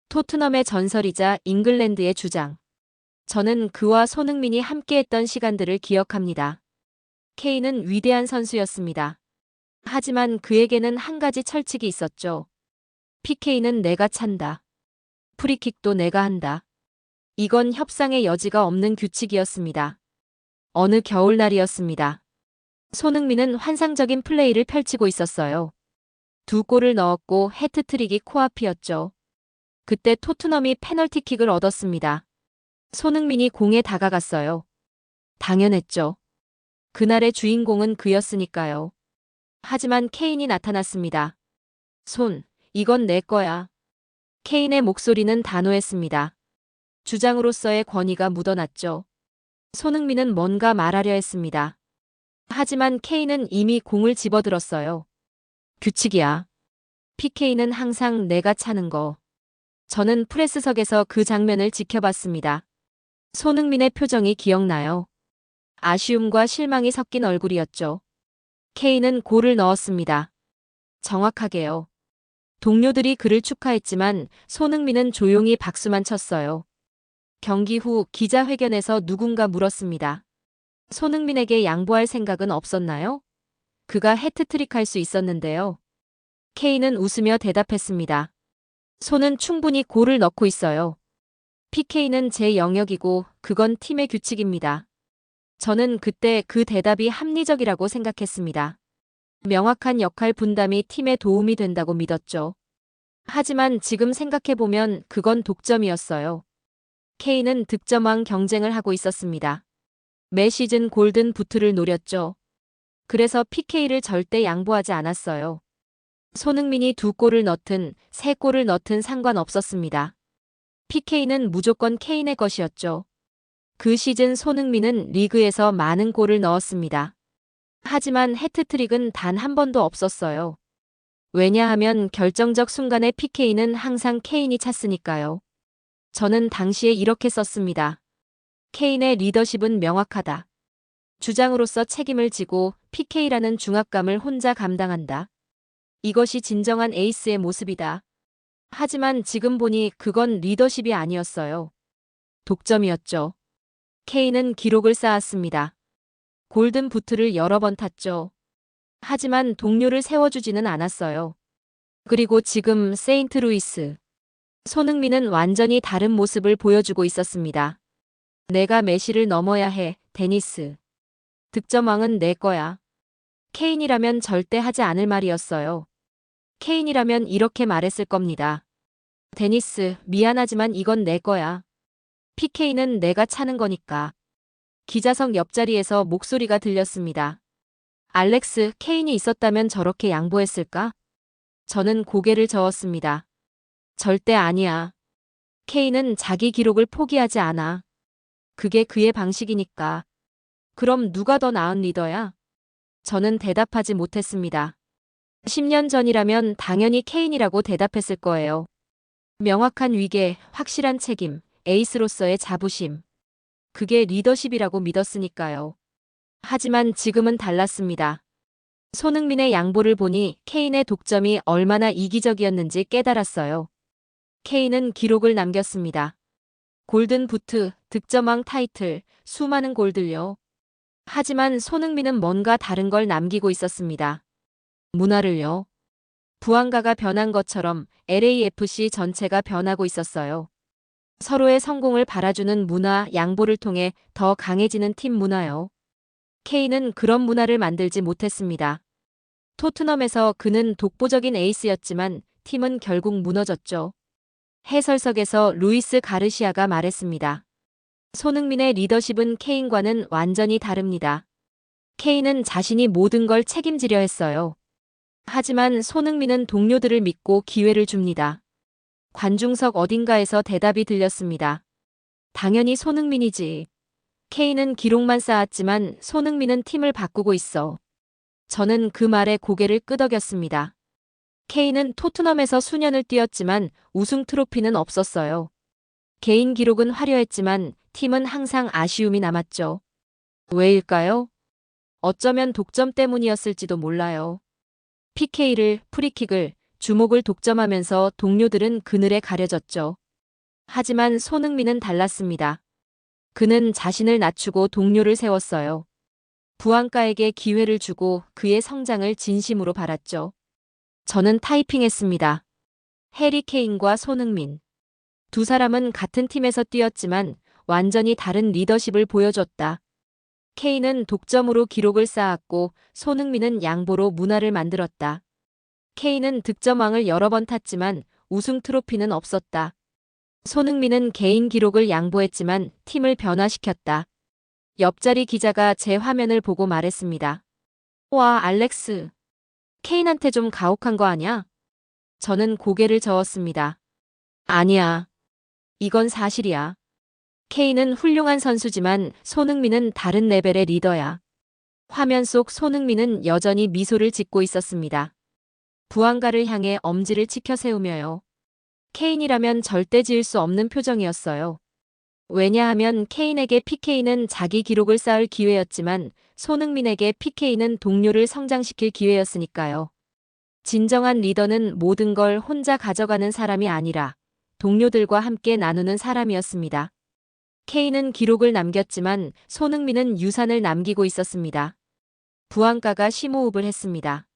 [SPEAKER 3] 토트넘의 전설이자 잉글랜드의 주장. 저는 그와 손흥민이 함께했던 시간들을 기억합니다. 케인은 위대한 선수였습니다. 하지만 그에게는 한 가지 철칙이 있었죠. PK는 내가 찬다. 프리킥도 내가 한다. 이건 협상의 여지가 없는 규칙이었습니다. 어느 겨울날이었습니다. 손흥민은 환상적인 플레이를 펼치고 있었어요. 2골을 넣었고 해트트릭이 코앞이었죠. 그때 토트넘이 페널티킥을 얻었습니다. 손흥민이 공에 다가갔어요. 당연했죠. 그날의 주인공은 그였으니까요. 하지만 케인이 나타났습니다. 이건 내 거야. 케인의 목소리는 단호했습니다. 주장으로서의 권위가 묻어났죠. 손흥민은 뭔가 말하려 했습니다. 하지만 케인은 이미 공을 집어들었어요. 규칙이야. PK는 항상 내가 차는 거. 저는 프레스석에서 그 장면을 지켜봤습니다. 손흥민의 표정이 기억나요. 아쉬움과 실망이 섞인 얼굴이었죠. 케인은 골을 넣었습니다. 정확하게요. 동료들이 그를 축하했지만 손흥민은 조용히 박수만 쳤어요. 경기 후 기자회견에서 누군가 물었습니다. 손흥민에게 양보할 생각은 없었나요? 그가 해트트릭할 수 있었는데요. 케인은 웃으며 대답했습니다. 손은 충분히 골을 넣고 있어요. PK는 제 영역이고 그건 팀의 규칙입니다. 저는 그때 그 대답이 합리적이라고 생각했습니다. 명확한 역할 분담이 팀에 도움이 된다고 믿었죠. 하지만 지금 생각해보면 그건 독점이었어요. 케인은 득점왕 경쟁을 하고 있었습니다. 매 시즌 골든 부트를 노렸죠. 그래서 PK를 절대 양보하지 않았어요. 손흥민이 2골을 넣든 3골을 넣든 상관없었습니다. PK는 무조건 케인의 것이었죠. 그 시즌 손흥민은 리그에서 많은 골을 넣었습니다. 하지만 해트트릭은 단 한 번도 없었어요. 왜냐하면 결정적 순간에 PK는 항상 케인이 찼으니까요. 저는 당시에 이렇게 썼습니다. 케인의 리더십은 명확하다. 주장으로서 책임을 지고 PK라는 중압감을 혼자 감당한다. 이것이 진정한 에이스의 모습이다. 하지만 지금 보니 그건 리더십이 아니었어요. 독점이었죠. 케인은 기록을 쌓았습니다. 골든 부트를 여러 번 탔죠. 하지만 동료를 세워주지는 않았어요. 그리고 지금 세인트루이스. 손흥민은 완전히 다른 모습을 보여주고 있었습니다. 내가 메시를 넘어야 해, 데니스. 득점왕은 내 거야. 케인이라면 절대 하지 않을 말이었어요. 케인이라면 이렇게 말했을 겁니다. 데니스, 미안하지만 이건 내 거야. PK는 내가 차는 거니까. 기자석 옆자리에서 목소리가 들렸습니다. 알렉스, 케인이 있었다면 저렇게 양보했을까? 저는 고개를 저었습니다. 절대 아니야. 케인은 자기 기록을 포기하지 않아. 그게 그의 방식이니까. 그럼 누가 더 나은 리더야? 저는 대답하지 못했습니다. 10년 전이라면 당연히 케인이라고 대답했을 거예요. 명확한 위계, 확실한 책임, 에이스로서의 자부심. 그게 리더십이라고 믿었으니까요. 하지만 지금은 달랐습니다. 손흥민의 양보를 보니 케인의 독점이 얼마나 이기적이었는지 깨달았어요. 케인은 기록을 남겼습니다. 골든 부트, 득점왕 타이틀, 수많은 골들요. 하지만 손흥민은 뭔가 다른 걸 남기고 있었습니다. 문화를요. 부안가가 변한 것처럼 LAFC 전체가 변하고 있었어요. 서로의 성공을 바라주는 문화, 양보를 통해 더 강해지는 팀 문화요. 케인은 그런 문화를 만들지 못했습니다. 토트넘에서 그는 독보적인 에이스였지만 팀은 결국 무너졌죠. 해설석에서 루이스 가르시아가 말했습니다. 손흥민의 리더십은 케인과는 완전히 다릅니다. 케인은 자신이 모든 걸 책임지려 했어요. 하지만 손흥민은 동료들을 믿고 기회를 줍니다. 관중석 어딘가에서 대답이 들렸습니다. 당연히 손흥민이지. 케인은 기록만 쌓았지만 손흥민은 팀을 바꾸고 있어. 저는 그 말에 고개를 끄덕였습니다. 케인은 토트넘에서 수년을 뛰었지만 우승 트로피는 없었어요. 개인 기록은 화려했지만 팀은 항상 아쉬움이 남았죠. 왜일까요? 어쩌면 독점 때문이었을지도 몰라요. PK를, 프리킥을, 주목을 독점하면서 동료들은 그늘에 가려졌죠. 하지만 손흥민은 달랐습니다. 그는 자신을 낮추고 동료를 세웠어요. 부안가에게 기회를 주고 그의 성장을 진심으로 바랐죠. 저는 타이핑했습니다. 해리 케인과 손흥민. 두 사람은 같은 팀에서 뛰었지만 완전히 다른 리더십을 보여줬다. 케인은 독점으로 기록을 쌓았고 손흥민은 양보로 문화를 만들었다. 케인은 득점왕을 여러 번 탔지만 우승 트로피는 없었다. 손흥민은 개인 기록을 양보했지만 팀을 변화시켰다. 옆자리 기자가 제 화면을 보고 말했습니다. 와, 알렉스. 케인한테 좀 가혹한 거 아냐? 저는 고개를 저었습니다. 아니야. 이건 사실이야. 케인은 훌륭한 선수지만 손흥민은 다른 레벨의 리더야. 화면 속 손흥민은 여전히 미소를 짓고 있었습니다. 부안가를 향해 엄지를 치켜 세우며요. 케인이라면 절대 지을 수 없는 표정이었어요. 왜냐하면 케인에게 PK는 자기 기록을 쌓을 기회였지만 손흥민에게 PK는 동료를 성장시킬 기회였으니까요. 진정한 리더는 모든 걸 혼자 가져가는 사람이 아니라 동료들과 함께 나누는 사람이었습니다. 케인은 기록을 남겼지만 손흥민은 유산을 남기고 있었습니다. 부안가가 심호흡을 했습니다.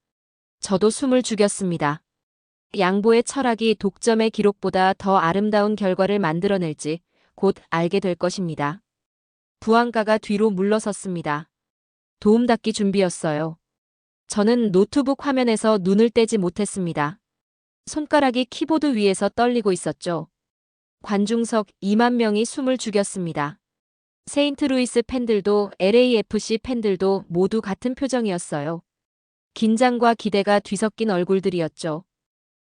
[SPEAKER 3] 저도 숨을 죽였습니다. 양보의 철학이 독점의 기록보다 더 아름다운 결과를 만들어낼지 곧 알게 될 것입니다. 부안가가 뒤로 물러섰습니다. 도움닫기 준비였어요. 저는 노트북 화면에서 눈을 떼지 못했습니다. 손가락이 키보드 위에서 떨리고 있었죠. 관중석 2만 명이 숨을 죽였습니다. 세인트루이스 팬들도 LAFC 팬들도 모두 같은 표정이었어요. 긴장과 기대가 뒤섞인 얼굴들이었죠.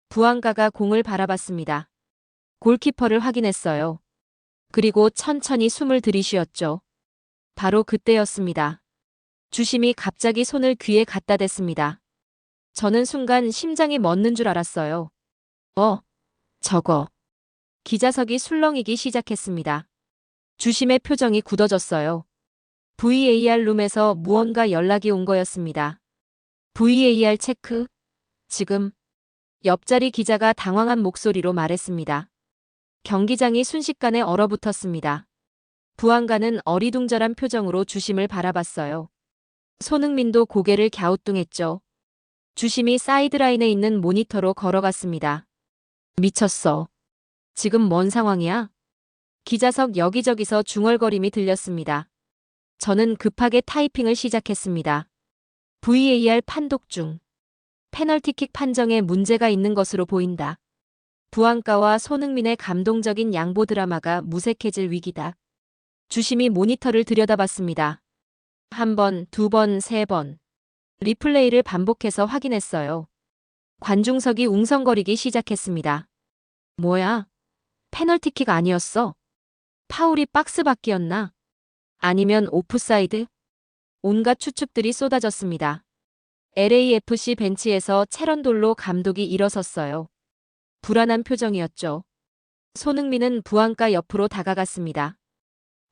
[SPEAKER 3] 부안가가 공을 바라봤습니다. 골키퍼를 확인했어요. 그리고 천천히 숨을 들이쉬었죠. 바로 그때였습니다. 주심이 갑자기 손을 귀에 갖다 댔습니다. 저는 순간 심장이 멎는 줄 알았어요. 저거. 기자석이 술렁이기 시작했습니다. 주심의 표정이 굳어졌어요. VAR 룸에서 무언가 연락이 온 거였습니다. VAR 체크? 지금. 옆자리 기자가 당황한 목소리로 말했습니다. 경기장이 순식간에 얼어붙었습니다. 부안가는 어리둥절한 표정으로 주심을 바라봤어요. 손흥민도 고개를 갸우뚱했죠. 주심이 사이드라인에 있는 모니터로 걸어갔습니다. 미쳤어. 지금 뭔 상황이야? 기자석 여기저기서 중얼거림이 들렸습니다. 저는 급하게 타이핑을 시작했습니다. VAR 판독 중. 페널티킥 판정에 문제가 있는 것으로 보인다. 부안가와 손흥민의 감동적인 양보 드라마가 무색해질 위기다. 주심이 모니터를 들여다봤습니다. 한 번, 두 번, 세 번. 리플레이를 반복해서 확인했어요. 관중석이 웅성거리기 시작했습니다. 뭐야? 페널티킥 아니었어? 파울이 박스 밖이었나? 아니면 오프사이드? 온갖 추측들이 쏟아졌습니다. LAFC 벤치에서 체런돌로 감독이 일어섰어요. 불안한 표정이었죠. 손흥민은 부안가 옆으로 다가갔습니다.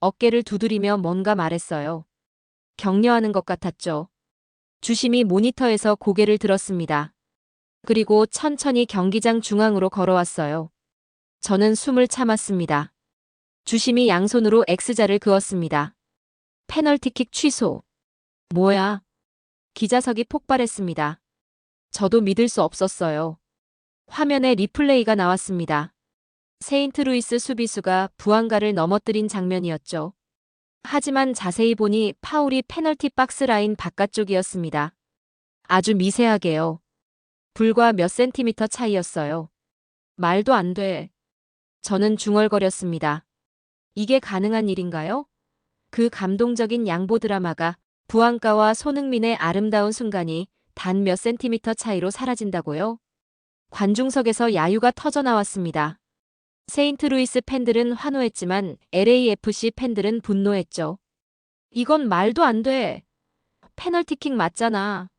[SPEAKER 3] 어깨를 두드리며 뭔가 말했어요. 격려하는 것 같았죠. 주심이 모니터에서 고개를 들었습니다. 그리고 천천히 경기장 중앙으로 걸어왔어요. 저는 숨을 참았습니다. 주심이 양손으로 X자를 그었습니다. 페널티킥 취소. 뭐야? 기자석이 폭발했습니다. 저도 믿을 수 없었어요. 화면에 리플레이가 나왔습니다. 세인트루이스 수비수가 부안가를 넘어뜨린 장면이었죠. 하지만 자세히 보니 파울이 페널티 박스 라인 바깥쪽이었습니다. 아주 미세하게요. 불과 몇 센티미터 차이였어요. 말도 안 돼. 저는 중얼거렸습니다. 이게 가능한 일인가요? 그 감동적인 양보 드라마가 부안가와 손흥민의 아름다운 순간이 단 몇 센티미터 차이로 사라진다고요? 관중석에서 야유가 터져나왔습니다. 세인트루이스 팬들은 환호했지만 LAFC 팬들은 분노했죠. 이건 말도 안 돼. 페널티킥 맞잖아.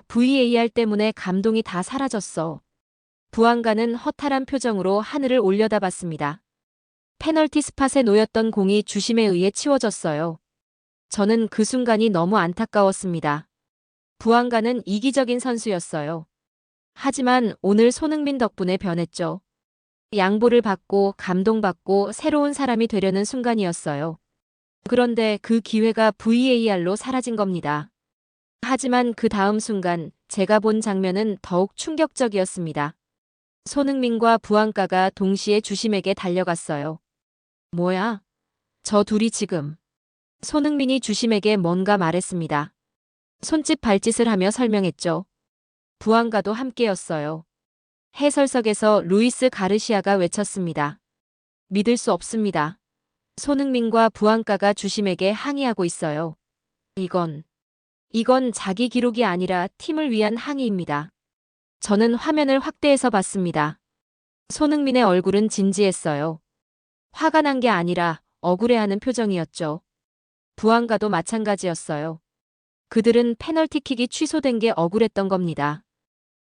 [SPEAKER 3] VAR 때문에 감동이 다 사라졌어. 부안가는 허탈한 표정으로 하늘을 올려다봤습니다. 페널티 스팟에 놓였던 공이 주심에 의해 치워졌어요. 저는 그 순간이 너무 안타까웠습니다. 부안가는 이기적인 선수였어요. 하지만 오늘 손흥민 덕분에 변했죠. 양보를 받고 감동받고 새로운 사람이 되려는 순간이었어요. 그런데 그 기회가 VAR로 사라진 겁니다. 하지만 그 다음 순간 제가 본 장면은 더욱 충격적이었습니다. 손흥민과 부안가가 동시에 주심에게 달려갔어요. 뭐야? 저 둘이 지금. 손흥민이 주심에게 뭔가 말했습니다. 손짓 발짓을 하며 설명했죠. 부안가도 함께였어요. 해설석에서 루이스 가르시아가 외쳤습니다. 믿을 수 없습니다. 손흥민과 부안가가 주심에게 항의하고 있어요. 이건 자기 기록이 아니라 팀을 위한 항의입니다. 저는 화면을 확대해서 봤습니다. 손흥민의 얼굴은 진지했어요. 화가 난 게 아니라 억울해하는 표정이었죠. 부안가도 마찬가지였어요. 그들은 페널티킥이 취소된 게 억울했던 겁니다.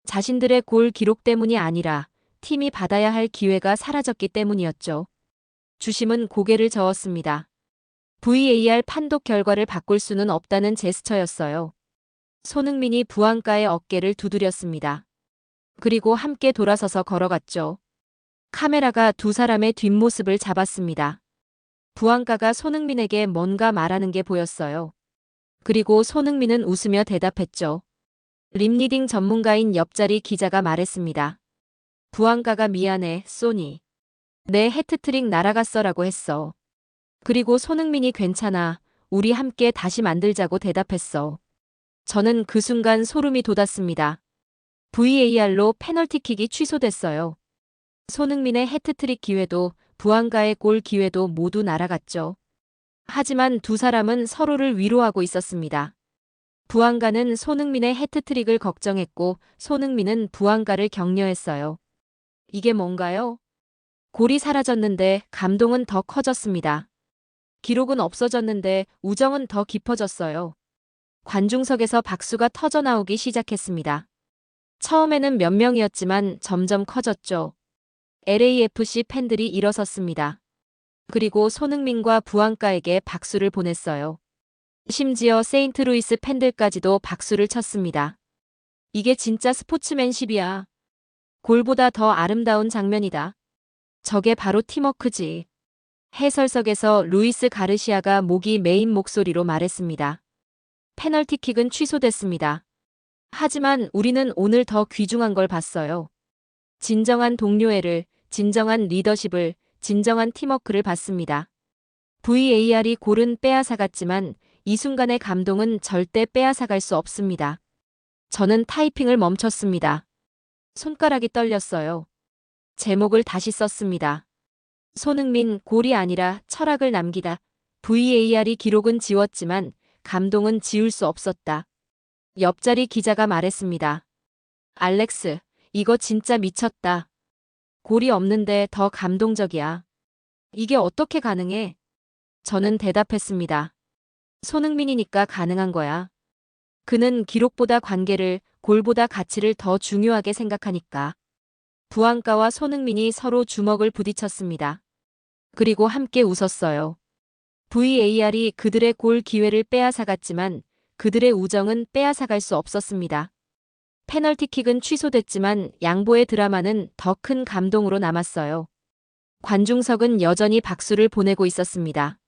[SPEAKER 3] 자신들의 골 기록 때문이 아니라 팀이 받아야 할 기회가 사라졌기 때문이었죠. 주심은 고개를 저었습니다. VAR 판독 결과를 바꿀 수는 없다는 제스처였어요. 손흥민이 부안가의 어깨를 두드렸습니다. 그리고 함께 돌아서서 걸어갔죠. 카메라가 두 사람의 뒷모습을 잡았습니다. 부안가가 손흥민에게 뭔가 말하는 게 보였어요. 그리고 손흥민은 웃으며 대답했죠. 림리딩 전문가인 옆자리 기자가 말했습니다. 부안가가 미안해, 소니. 내 해트트릭 날아갔어라고 했어. 그리고 손흥민이 괜찮아, 우리 함께 다시 만들자고 대답했어. 저는 그 순간 소름이 돋았습니다. VAR로 페널티킥이 취소됐어요. 손흥민의 해트트릭 기회도 부안가의 골 기회도 모두 날아갔죠. 하지만 두 사람은 서로를 위로하고 있었습니다. 부안가는 손흥민의 해트트릭을 걱정했고 손흥민은 부안가를 격려했어요. 이게 뭔가요? 골이 사라졌는데 감동은 더 커졌습니다. 기록은 없어졌는데 우정은 더 깊어졌어요. 관중석에서 박수가 터져 나오기 시작했습니다. 처음에는 몇 명이었지만 점점 커졌죠. LAFC 팬들이 일어섰습니다. 그리고 손흥민과 부안가에게 박수를 보냈어요. 심지어 세인트루이스 팬들까지도 박수를 쳤습니다. 이게 진짜 스포츠맨십이야. 골보다 더 아름다운 장면이다. 저게 바로 팀워크지. 해설석에서 루이스 가르시아가 목이 메인 목소리로 말했습니다. 페널티킥은 취소됐습니다. 하지만 우리는 오늘 더 귀중한 걸 봤어요. 진정한 동료애를, 진정한 리더십을, 진정한 팀워크를 봤습니다. VAR이 골은 빼앗아갔지만 이 순간의 감동은 절대 빼앗아갈 수 없습니다. 저는 타이핑을 멈췄습니다. 손가락이 떨렸어요. 제목을 다시 썼습니다. 손흥민 골이 아니라 철학을 남기다. VAR이 기록은 지웠지만 감동은 지울 수 없었다. 옆자리 기자가 말했습니다. 알렉스, 이거 진짜 미쳤다. 골이 없는데 더 감동적이야. 이게 어떻게 가능해? 저는 대답했습니다. 손흥민이니까 가능한 거야. 그는 기록보다 관계를, 골보다 가치를 더 중요하게 생각하니까. 부안가와 손흥민이 서로 주먹을 부딪혔습니다. 그리고 함께 웃었어요. VAR이 그들의 골 기회를 빼앗아갔지만 그들의 우정은 빼앗아갈 수 없었습니다. 페널티킥은 취소됐지만 양보의 드라마는 더 큰 감동으로 남았어요. 관중석은 여전히 박수를 보내고 있었습니다.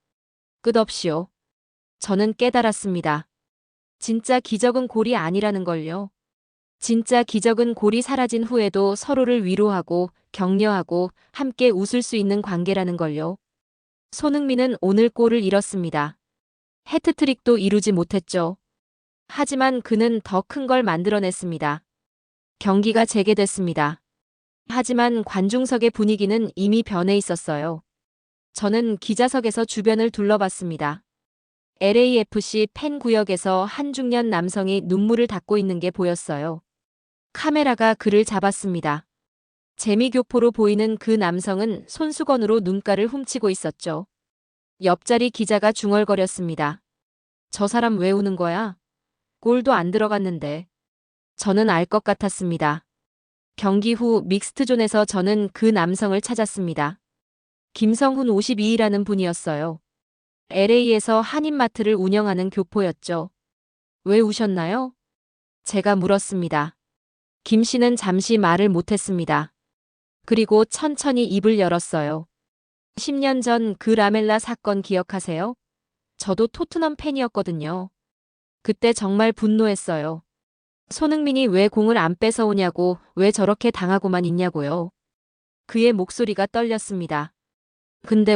[SPEAKER 3] 끝없이요. 저는 깨달았습니다. 진짜 기적은 골이 아니라는 걸요. 진짜 기적은 골이 사라진 후에도 서로를 위로하고 격려하고 함께 웃을 수 있는 관계라는 걸요. 손흥민은 오늘 골을 잃었습니다. 해트트릭도 이루지 못했죠. 하지만 그는 더 큰 걸 만들어냈습니다. 경기가 재개됐습니다. 하지만 관중석의 분위기는 이미 변해 있었어요. 저는 기자석에서 주변을 둘러봤습니다. LAFC 팬 구역에서 한 중년 남성이 눈물을 닦고 있는 게 보였어요. 카메라가 그를 잡았습니다. 재미교포로 보이는 그 남성은 손수건으로 눈가를 훔치고 있었죠. 옆자리 기자가 중얼거렸습니다. 저 사람 왜 우는 거야? 골도 안 들어갔는데. 저는 알 것 같았습니다. 경기 후 믹스트존에서 저는 그 남성을 찾았습니다. 김성훈 52라는 분이었어요. LA에서 한인마트를 운영하는 교포였죠. 왜 우셨나요? 제가 물었습니다. 김 씨는 잠시 말을 못했습니다. 그리고 천천히 입을 열었어요. 10년 전 그 라멜라 사건 기억하세요? 저도 토트넘 팬이었거든요. 그때 정말 분노했어요. 손흥민이 왜 공을 안 뺏어오냐고, 왜 저렇게 당하고만 있냐고요. 그의 목소리가 떨렸습니다. 근데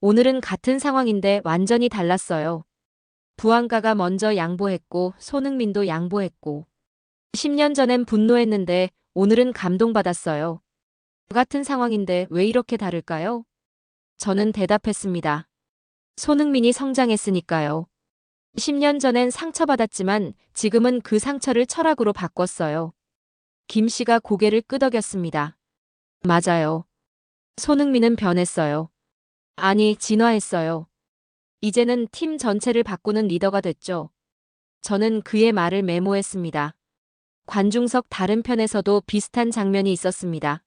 [SPEAKER 3] 오늘은 같은 상황인데 완전히 달랐어요. 부안가가 먼저 양보했고 손흥민도 양보했고 10년 전엔 분노했는데 오늘은 감동받았어요. 같은 상황인데 왜 이렇게 다를까요? 저는 대답했습니다. 손흥민이 성장했으니까요. 10년 전엔 상처받았지만 지금은 그 상처를 철학으로 바꿨어요. 김 씨가 고개를 끄덕였습니다. 맞아요. 손흥민은 변했어요. 아니, 진화했어요. 이제는 팀 전체를 바꾸는 리더가 됐죠. 저는 그의 말을 메모했습니다. 관중석 다른 편에서도 비슷한 장면이 있었습니다.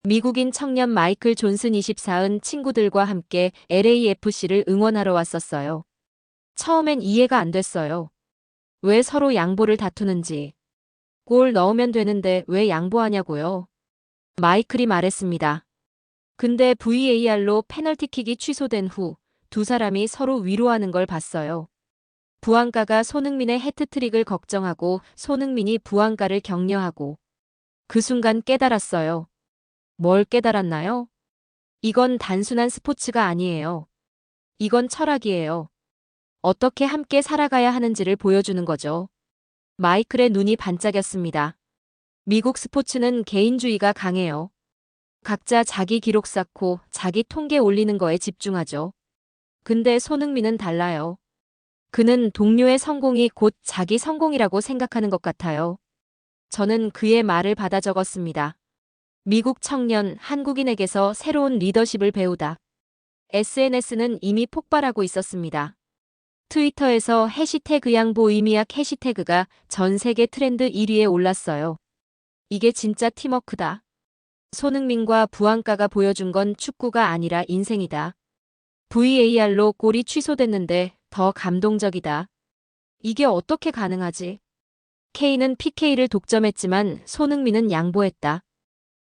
[SPEAKER 3] 미국인 청년 마이클 존슨 24은 친구들과 함께 LAFC를 응원하러 왔었어요. 처음엔 이해가 안 됐어요. 왜 서로 양보를 다투는지. 골 넣으면 되는데 왜 양보하냐고요. 마이클이 말했습니다. 근데 VAR로 페널티킥이 취소된 후 두 사람이 서로 위로하는 걸 봤어요. 부안가가 손흥민의 해트트릭을 걱정하고 손흥민이 부안가를 격려하고 그 순간 깨달았어요. 뭘 깨달았나요? 이건 단순한 스포츠가 아니에요. 이건 철학이에요. 어떻게 함께 살아가야 하는지를 보여주는 거죠. 마이클의 눈이 반짝였습니다. 미국 스포츠는 개인주의가 강해요. 각자 자기 기록 쌓고 자기 통계 올리는 거에 집중하죠. 근데 손흥민은 달라요. 그는 동료의 성공이 곧 자기 성공이라고 생각하는 것 같아요. 저는 그의 말을 받아 적었습니다. 미국 청년 한국인에게서 새로운 리더십을 배우다. SNS는 이미 폭발하고 있었습니다. 트위터에서 해시태그 양보 의미약 해시태그가 전 세계 트렌드 1위에 올랐어요. 이게 진짜 팀워크다. 손흥민과 부안가가 보여준 건 축구가 아니라 인생이다. VAR로 골이 취소됐는데 더 감동적이다. 이게 어떻게 가능하지? K는 PK를 독점했지만 손흥민은 양보했다.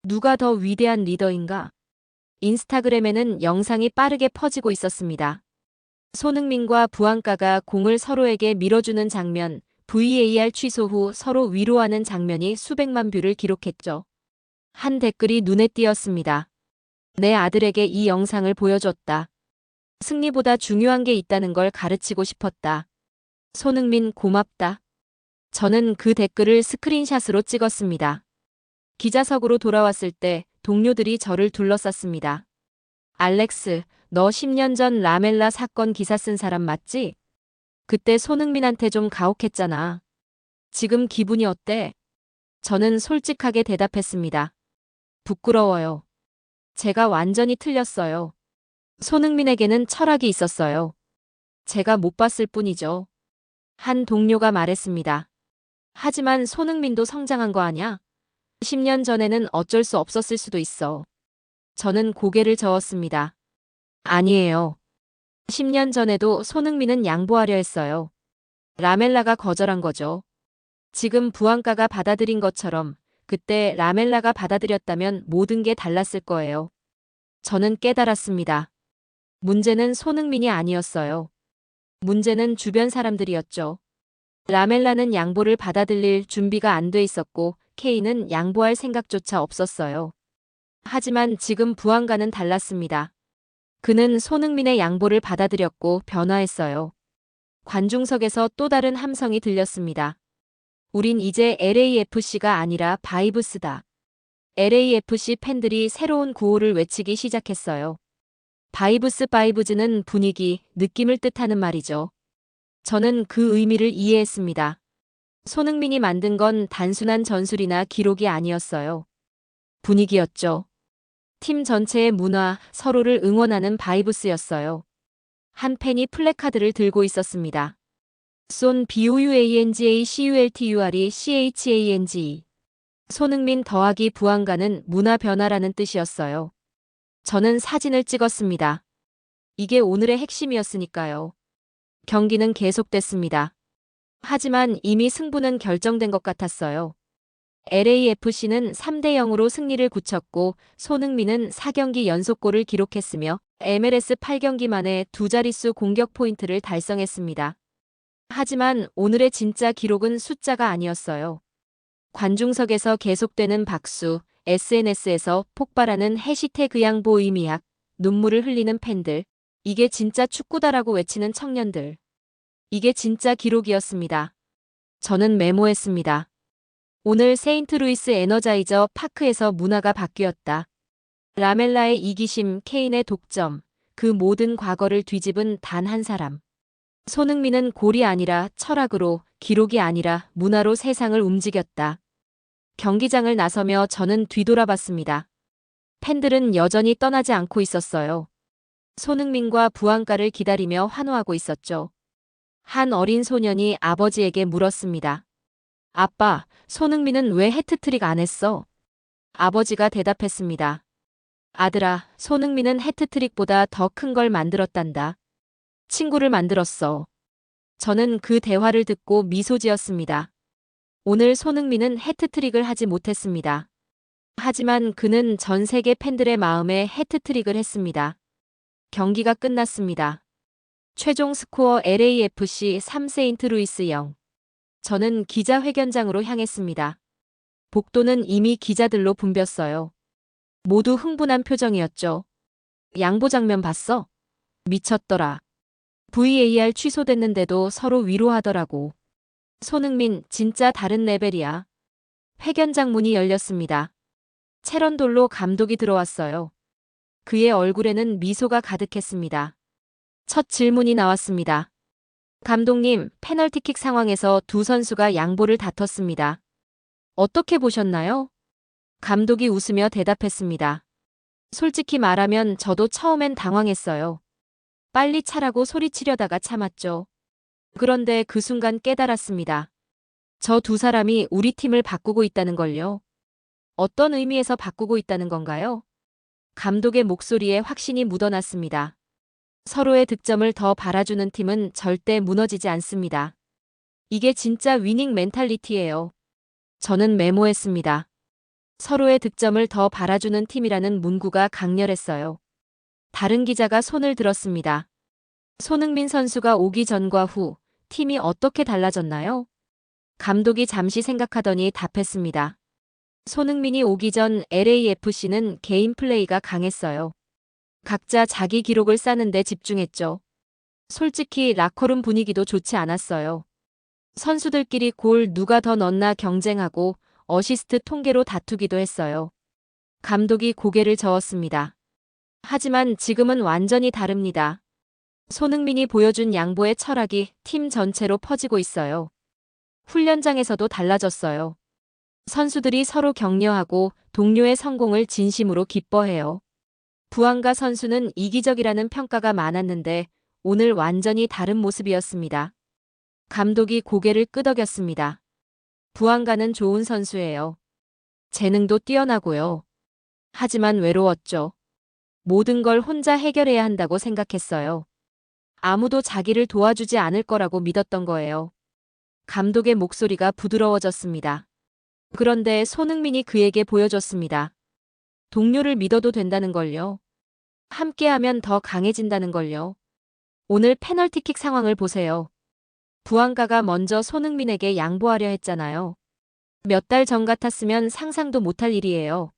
[SPEAKER 3] 누가 더 위대한 리더인가? 인스타그램에는 영상이 빠르게 퍼지고 있었습니다. 손흥민과 부안가가 공을 서로에게 밀어주는 장면, VAR 취소 후 서로 위로하는 장면이 수백만 뷰를 기록했죠. 한 댓글이 눈에 띄었습니다. 내 아들에게 이 영상을 보여줬다. 승리보다 중요한 게 있다는 걸 가르치고 싶었다. 손흥민 고맙다. 저는 그 댓글을 스크린샷으로 찍었습니다. 기자석으로 돌아왔을 때 동료들이 저를 둘러쌌습니다. 알렉스, 너 10년 전 라멜라 사건 기사 쓴 사람 맞지? 그때 손흥민한테 좀 가혹했잖아. 지금 기분이 어때? 저는 솔직하게 대답했습니다. 부끄러워요. 제가 완전히 틀렸어요. 손흥민에게는 철학이 있었어요. 제가 못 봤을 뿐이죠. 한 동료가 말했습니다. 하지만 손흥민도 성장한 거 아냐? 10년 전에는 어쩔 수 없었을 수도 있어. 저는 고개를 저었습니다. 아니에요. 10년 전에도 손흥민은 양보하려 했어요. 라멜라가 거절한 거죠. 지금 부안가가 받아들인 것처럼 그때 라멜라가 받아들였다면 모든 게 달랐을 거예요. 저는 깨달았습니다. 문제는 손흥민이 아니었어요. 문제는 주변 사람들이었죠. 라멜라는 양보를 받아들일 준비가 안 돼 있었고 K는 양보할 생각조차 없었어요. 하지만 지금 부안가는 달랐습니다. 그는 손흥민의 양보를 받아들였고 변화했어요. 관중석에서 또 다른 함성이 들렸습니다. 우린 이제 LAFC가 아니라 바이브스다. LAFC 팬들이 새로운 구호를 외치기 시작했어요. 바이브즈는 분위기, 느낌을 뜻하는 말이죠. 저는 그 의미를 이해했습니다. 손흥민이 만든 건 단순한 전술이나 기록이 아니었어요. 분위기였죠. 팀 전체의 문화, 서로를 응원하는 바이브스였어요. 한 팬이 플래카드를 들고 있었습니다. 손 BOUANGACULTUR이 CHANGE. 손흥민 더하기 부안가는 문화 변화라는 뜻이었어요. 저는 사진을 찍었습니다. 이게 오늘의 핵심이었으니까요. 경기는 계속됐습니다. 하지만 이미 승부는 결정된 것 같았어요. LAFC는 3대 0으로 승리를 굳혔고 손흥민은 4경기 연속골을 기록했으며 MLS 8경기 만에 두 자릿수 공격 포인트를 달성했습니다. 하지만 오늘의 진짜 기록은 숫자가 아니었어요. 관중석에서 계속되는 박수, SNS에서 폭발하는 해시태그 양보 의미약, 눈물을 흘리는 팬들, 이게 진짜 축구다라고 외치는 청년들. 이게 진짜 기록이었습니다. 저는 메모했습니다. 오늘 세인트루이스 에너자이저 파크에서 문화가 바뀌었다. 라멜라의 이기심, 케인의 독점, 그 모든 과거를 뒤집은 단 한 사람. 손흥민은 골이 아니라 철학으로, 기록이 아니라 문화로 세상을 움직였다. 경기장을 나서며 저는 뒤돌아봤습니다. 팬들은 여전히 떠나지 않고 있었어요. 손흥민과 부안가를 기다리며 환호하고 있었죠. 한 어린 소년이 아버지에게 물었습니다. 아빠, 손흥민은 왜 해트트릭 안 했어? 아버지가 대답했습니다. 아들아, 손흥민은 해트트릭보다 더 큰 걸 만들었단다. 친구를 만들었어. 저는 그 대화를 듣고 미소 지었습니다. 오늘 손흥민은 해트트릭을 하지 못했습니다. 하지만 그는 전 세계 팬들의 마음에 해트트릭을 했습니다. 경기가 끝났습니다. 최종 스코어 LAFC 3 세인트루이스 0. 저는 기자회견장으로 향했습니다. 복도는 이미 기자들로 붐볐어요. 모두 흥분한 표정이었죠. 양보 장면 봤어? 미쳤더라. VAR 취소됐는데도 서로 위로하더라고. 손흥민 진짜 다른 레벨이야. 회견장 문이 열렸습니다. 체런돌로 감독이 들어왔어요. 그의 얼굴에는 미소가 가득했습니다. 첫 질문이 나왔습니다. 감독님, 페널티킥 상황에서 두 선수가 양보를 다퉜습니다. 어떻게 보셨나요? 감독이 웃으며 대답했습니다. 솔직히 말하면 저도 처음엔 당황했어요. 빨리 차라고 소리치려다가 참았죠. 그런데 그 순간 깨달았습니다. 저 두 사람이 우리 팀을 바꾸고 있다는 걸요. 어떤 의미에서 바꾸고 있다는 건가요? 감독의 목소리에 확신이 묻어났습니다. 서로의 득점을 더 바라주는 팀은 절대 무너지지 않습니다. 이게 진짜 위닝 멘탈리티예요. 저는 메모했습니다. 서로의 득점을 더 바라주는 팀이라는 문구가 강렬했어요. 다른 기자가 손을 들었습니다. 손흥민 선수가 오기 전과 후 팀이 어떻게 달라졌나요? 감독이 잠시 생각하더니 답했습니다. 손흥민이 오기 전 LAFC는 개인 플레이가 강했어요. 각자 자기 기록을 쌓는데 집중했죠. 솔직히 라커룸 분위기도 좋지 않았어요. 선수들끼리 골 누가 더 넣나 경쟁하고 어시스트 통계로 다투기도 했어요. 감독이 고개를 저었습니다. 하지만 지금은 완전히 다릅니다. 손흥민이 보여준 양보의 철학이 팀 전체로 퍼지고 있어요. 훈련장에서도 달라졌어요. 선수들이 서로 격려하고 동료의 성공을 진심으로 기뻐해요. 부안가 선수는 이기적이라는 평가가 많았는데 오늘 완전히 다른 모습이었습니다. 감독이 고개를 끄덕였습니다. 부안가는 좋은 선수예요. 재능도 뛰어나고요. 하지만 외로웠죠. 모든 걸 혼자 해결해야 한다고 생각했어요. 아무도 자기를 도와주지 않을 거라고 믿었던 거예요. 감독의 목소리가 부드러워졌습니다. 그런데 손흥민이 그에게 보여줬습니다. 동료를 믿어도 된다는 걸요. 함께하면 더 강해진다는 걸요. 오늘 페널티킥 상황을 보세요. 부안가가 먼저 손흥민에게 양보하려 했잖아요. 몇 달 전 같았으면 상상도 못할 일이에요.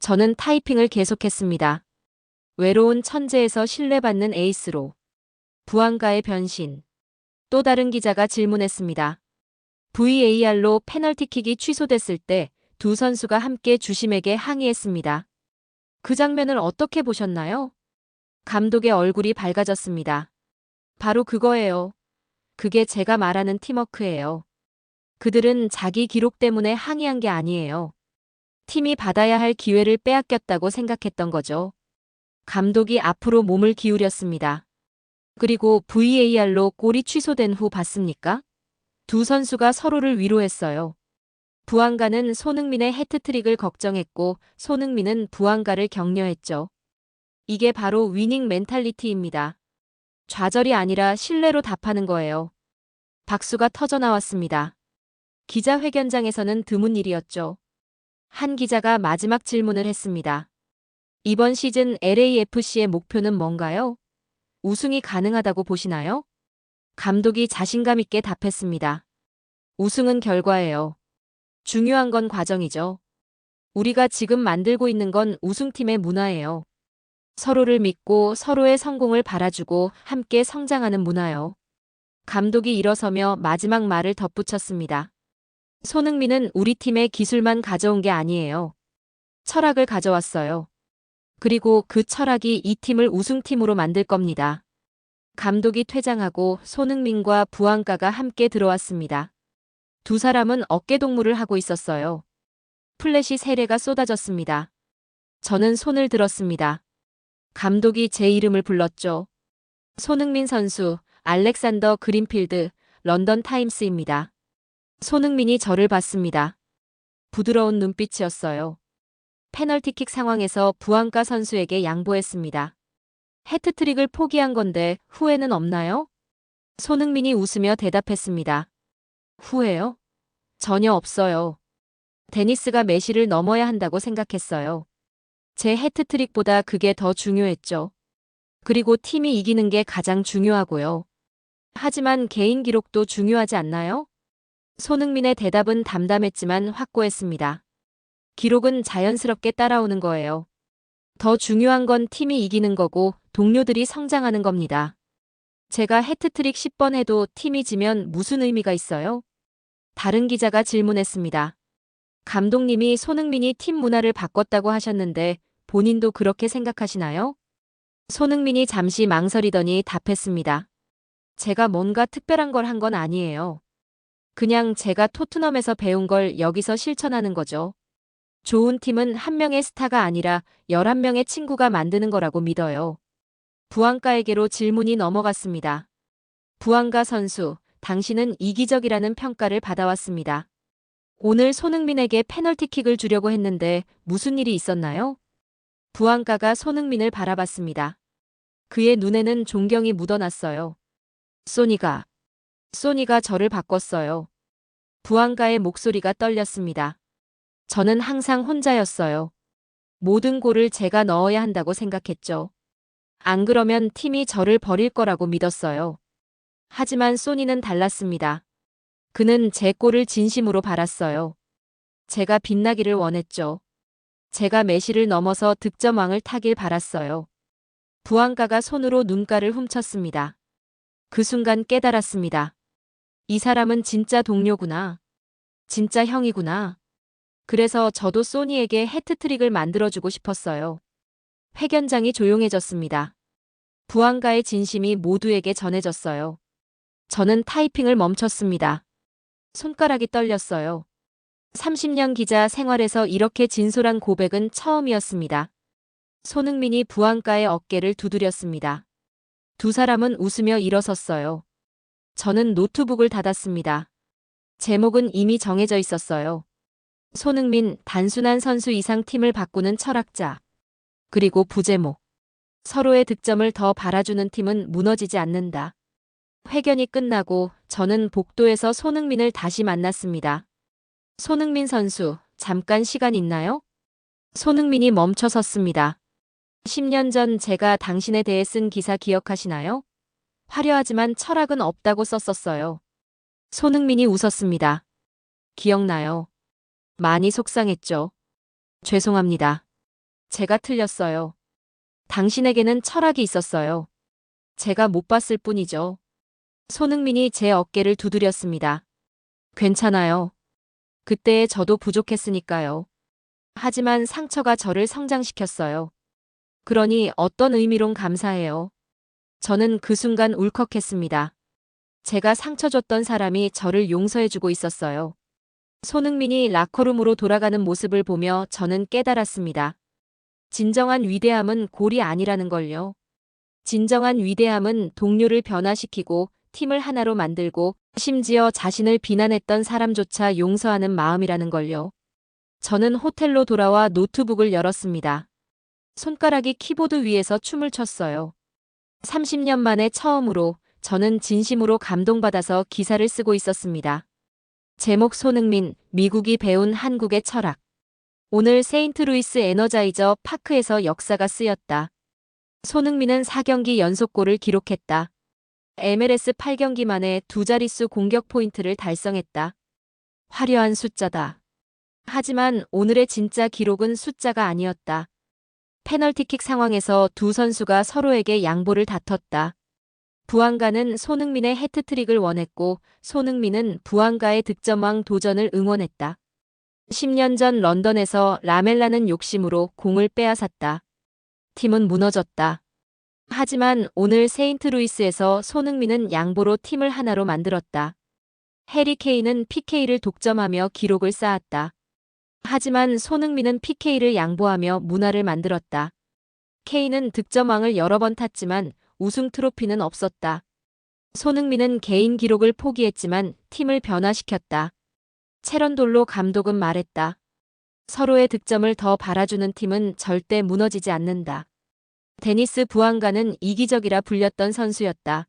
[SPEAKER 3] 저는 타이핑을 계속했습니다. 외로운 천재에서 신뢰받는 에이스로. 부안가의 변신. 또 다른 기자가 질문했습니다. VAR로 페널티킥이 취소됐을 때 두 선수가 함께 주심에게 항의했습니다. 그 장면을 어떻게 보셨나요? 감독의 얼굴이 밝아졌습니다. 바로 그거예요. 그게 제가 말하는 팀워크예요. 그들은 자기 기록 때문에 항의한 게 아니에요. 팀이 받아야 할 기회를 빼앗겼다고 생각했던 거죠. 감독이 앞으로 몸을 기울였습니다. 그리고 VAR로 골이 취소된 후 봤습니까? 두 선수가 서로를 위로했어요. 부안가는 손흥민의 해트트릭을 걱정했고 손흥민은 부안가를 격려했죠. 이게 바로 위닝 멘탈리티입니다. 좌절이 아니라 신뢰로 답하는 거예요. 박수가 터져 나왔습니다. 기자회견장에서는 드문 일이었죠. 한 기자가 마지막 질문을 했습니다. 이번 시즌 LAFC의 목표는 뭔가요? 우승이 가능하다고 보시나요? 감독이 자신감 있게 답했습니다. 우승은 결과예요. 중요한 건 과정이죠. 우리가 지금 만들고 있는 건 우승팀의 문화예요. 서로를 믿고 서로의 성공을 바라주고 함께 성장하는 문화요. 감독이 일어서며 마지막 말을 덧붙였습니다. 손흥민은 우리 팀의 기술만 가져온 게 아니에요. 철학을 가져왔어요. 그리고 그 철학이 이 팀을 우승팀으로 만들 겁니다. 감독이 퇴장하고 손흥민과 부안가가 함께 들어왔습니다. 두 사람은 어깨동무를 하고 있었어요. 플래시 세례가 쏟아졌습니다. 저는 손을 들었습니다. 감독이 제 이름을 불렀죠. 손흥민 선수, 알렉산더 그린필드, 런던 타임스입니다. 손흥민이 저를 봤습니다. 부드러운 눈빛이었어요. 페널티킥 상황에서 부안가 선수에게 양보했습니다. 해트트릭을 포기한 건데 후회는 없나요? 손흥민이 웃으며 대답했습니다. 후회요? 전혀 없어요. 데니스가 메시를 넘어야 한다고 생각했어요. 제 해트트릭보다 그게 더 중요했죠. 그리고 팀이 이기는 게 가장 중요하고요. 하지만 개인 기록도 중요하지 않나요? 손흥민의 대답은 담담했지만 확고했습니다. 기록은 자연스럽게 따라오는 거예요. 더 중요한 건 팀이 이기는 거고 동료들이 성장하는 겁니다. 제가 해트트릭 10번 해도 팀이 지면 무슨 의미가 있어요? 다른 기자가 질문했습니다. 감독님이 손흥민이 팀 문화를 바꿨다고 하셨는데 본인도 그렇게 생각하시나요? 손흥민이 잠시 망설이더니 답했습니다. 제가 뭔가 특별한 걸 한 건 아니에요. 그냥 제가 토트넘에서 배운 걸 여기서 실천하는 거죠. 좋은 팀은 한 명의 스타가 아니라 11명의 친구가 만드는 거라고 믿어요. 부안가에게로 질문이 넘어갔습니다. 부안가 선수, 당신은 이기적이라는 평가를 받아왔습니다. 오늘 손흥민에게 페널티킥을 주려고 했는데 무슨 일이 있었나요? 부안가가 손흥민을 바라봤습니다. 그의 눈에는 존경이 묻어났어요. 소니가 저를 바꿨어요. 부안가의 목소리가 떨렸습니다. 저는 항상 혼자였어요. 모든 골을 제가 넣어야 한다고 생각했죠. 안 그러면 팀이 저를 버릴 거라고 믿었어요. 하지만 소니는 달랐습니다. 그는 제 골을 진심으로 바랐어요. 제가 빛나기를 원했죠. 제가 메시를 넘어서 득점왕을 타길 바랐어요. 부안가가 손으로 눈가를 훔쳤습니다. 그 순간 깨달았습니다. 이 사람은 진짜 동료구나. 진짜 형이구나. 그래서 저도 소니에게 해트트릭을 만들어주고 싶었어요. 회견장이 조용해졌습니다. 부안가의 진심이 모두에게 전해졌어요. 저는 타이핑을 멈췄습니다. 손가락이 떨렸어요. 30년 기자 생활에서 이렇게 진솔한 고백은 처음이었습니다. 손흥민이 부안가의 어깨를 두드렸습니다. 두 사람은 웃으며 일어섰어요. 저는 노트북을 닫았습니다. 제목은 이미 정해져 있었어요. 손흥민, 단순한 선수 이상 팀을 바꾸는 철학자. 그리고 부제목. 서로의 득점을 더 바라주는 팀은 무너지지 않는다. 회견이 끝나고 저는 복도에서 손흥민을 다시 만났습니다. 손흥민 선수, 잠깐 시간 있나요? 손흥민이 멈춰 섰습니다. 10년 전 제가 당신에 대해 쓴 기사 기억하시나요? 화려하지만 철학은 없다고 썼었어요. 손흥민이 웃었습니다. 기억나요. 많이 속상했죠. 죄송합니다. 제가 틀렸어요. 당신에게는 철학이 있었어요. 제가 못 봤을 뿐이죠. 손흥민이 제 어깨를 두드렸습니다. 괜찮아요. 그때의 저도 부족했으니까요. 하지만 상처가 저를 성장시켰어요. 그러니 어떤 의미론 감사해요. 저는 그 순간 울컥했습니다. 제가 상처 줬던 사람이 저를 용서해주고 있었어요. 손흥민이 라커룸으로 돌아가는 모습을 보며 저는 깨달았습니다. 진정한 위대함은 골이 아니라는 걸요. 진정한 위대함은 동료를 변화시키고 팀을 하나로 만들고 심지어 자신을 비난했던 사람조차 용서하는 마음이라는 걸요. 저는 호텔로 돌아와 노트북을 열었습니다. 손가락이 키보드 위에서 춤을 췄어요. 30년 만에 처음으로 저는 진심으로 감동받아서 기사를 쓰고 있었습니다. 제목 손흥민, 미국이 배운 한국의 철학. 오늘 세인트루이스 에너자이저 파크에서 역사가 쓰였다. 손흥민은 4경기 연속골을 기록했다. MLS 8경기 만에 두 자릿수 공격 포인트를 달성했다. 화려한 숫자다. 하지만 오늘의 진짜 기록은 숫자가 아니었다. 페널티킥 상황에서 두 선수가 서로에게 양보를 다퉜다. 부안가는 손흥민의 해트트릭을 원했고 손흥민은 부안가의 득점왕 도전을 응원했다. 10년 전 런던에서 라멜라는 욕심으로 공을 빼앗았다. 팀은 무너졌다. 하지만 오늘 세인트루이스에서 손흥민은 양보로 팀을 하나로 만들었다. 해리 케인은 PK를 독점하며 기록을 쌓았다. 하지만 손흥민은 PK를 양보하며 문화를 만들었다. 케인은 득점왕을 여러 번 탔지만 우승 트로피는 없었다. 손흥민은 개인 기록을 포기했지만 팀을 변화시켰다. 체런돌로 감독은 말했다. 서로의 득점을 더 바라주는 팀은 절대 무너지지 않는다. 데니스 부안가는 이기적이라 불렸던 선수였다.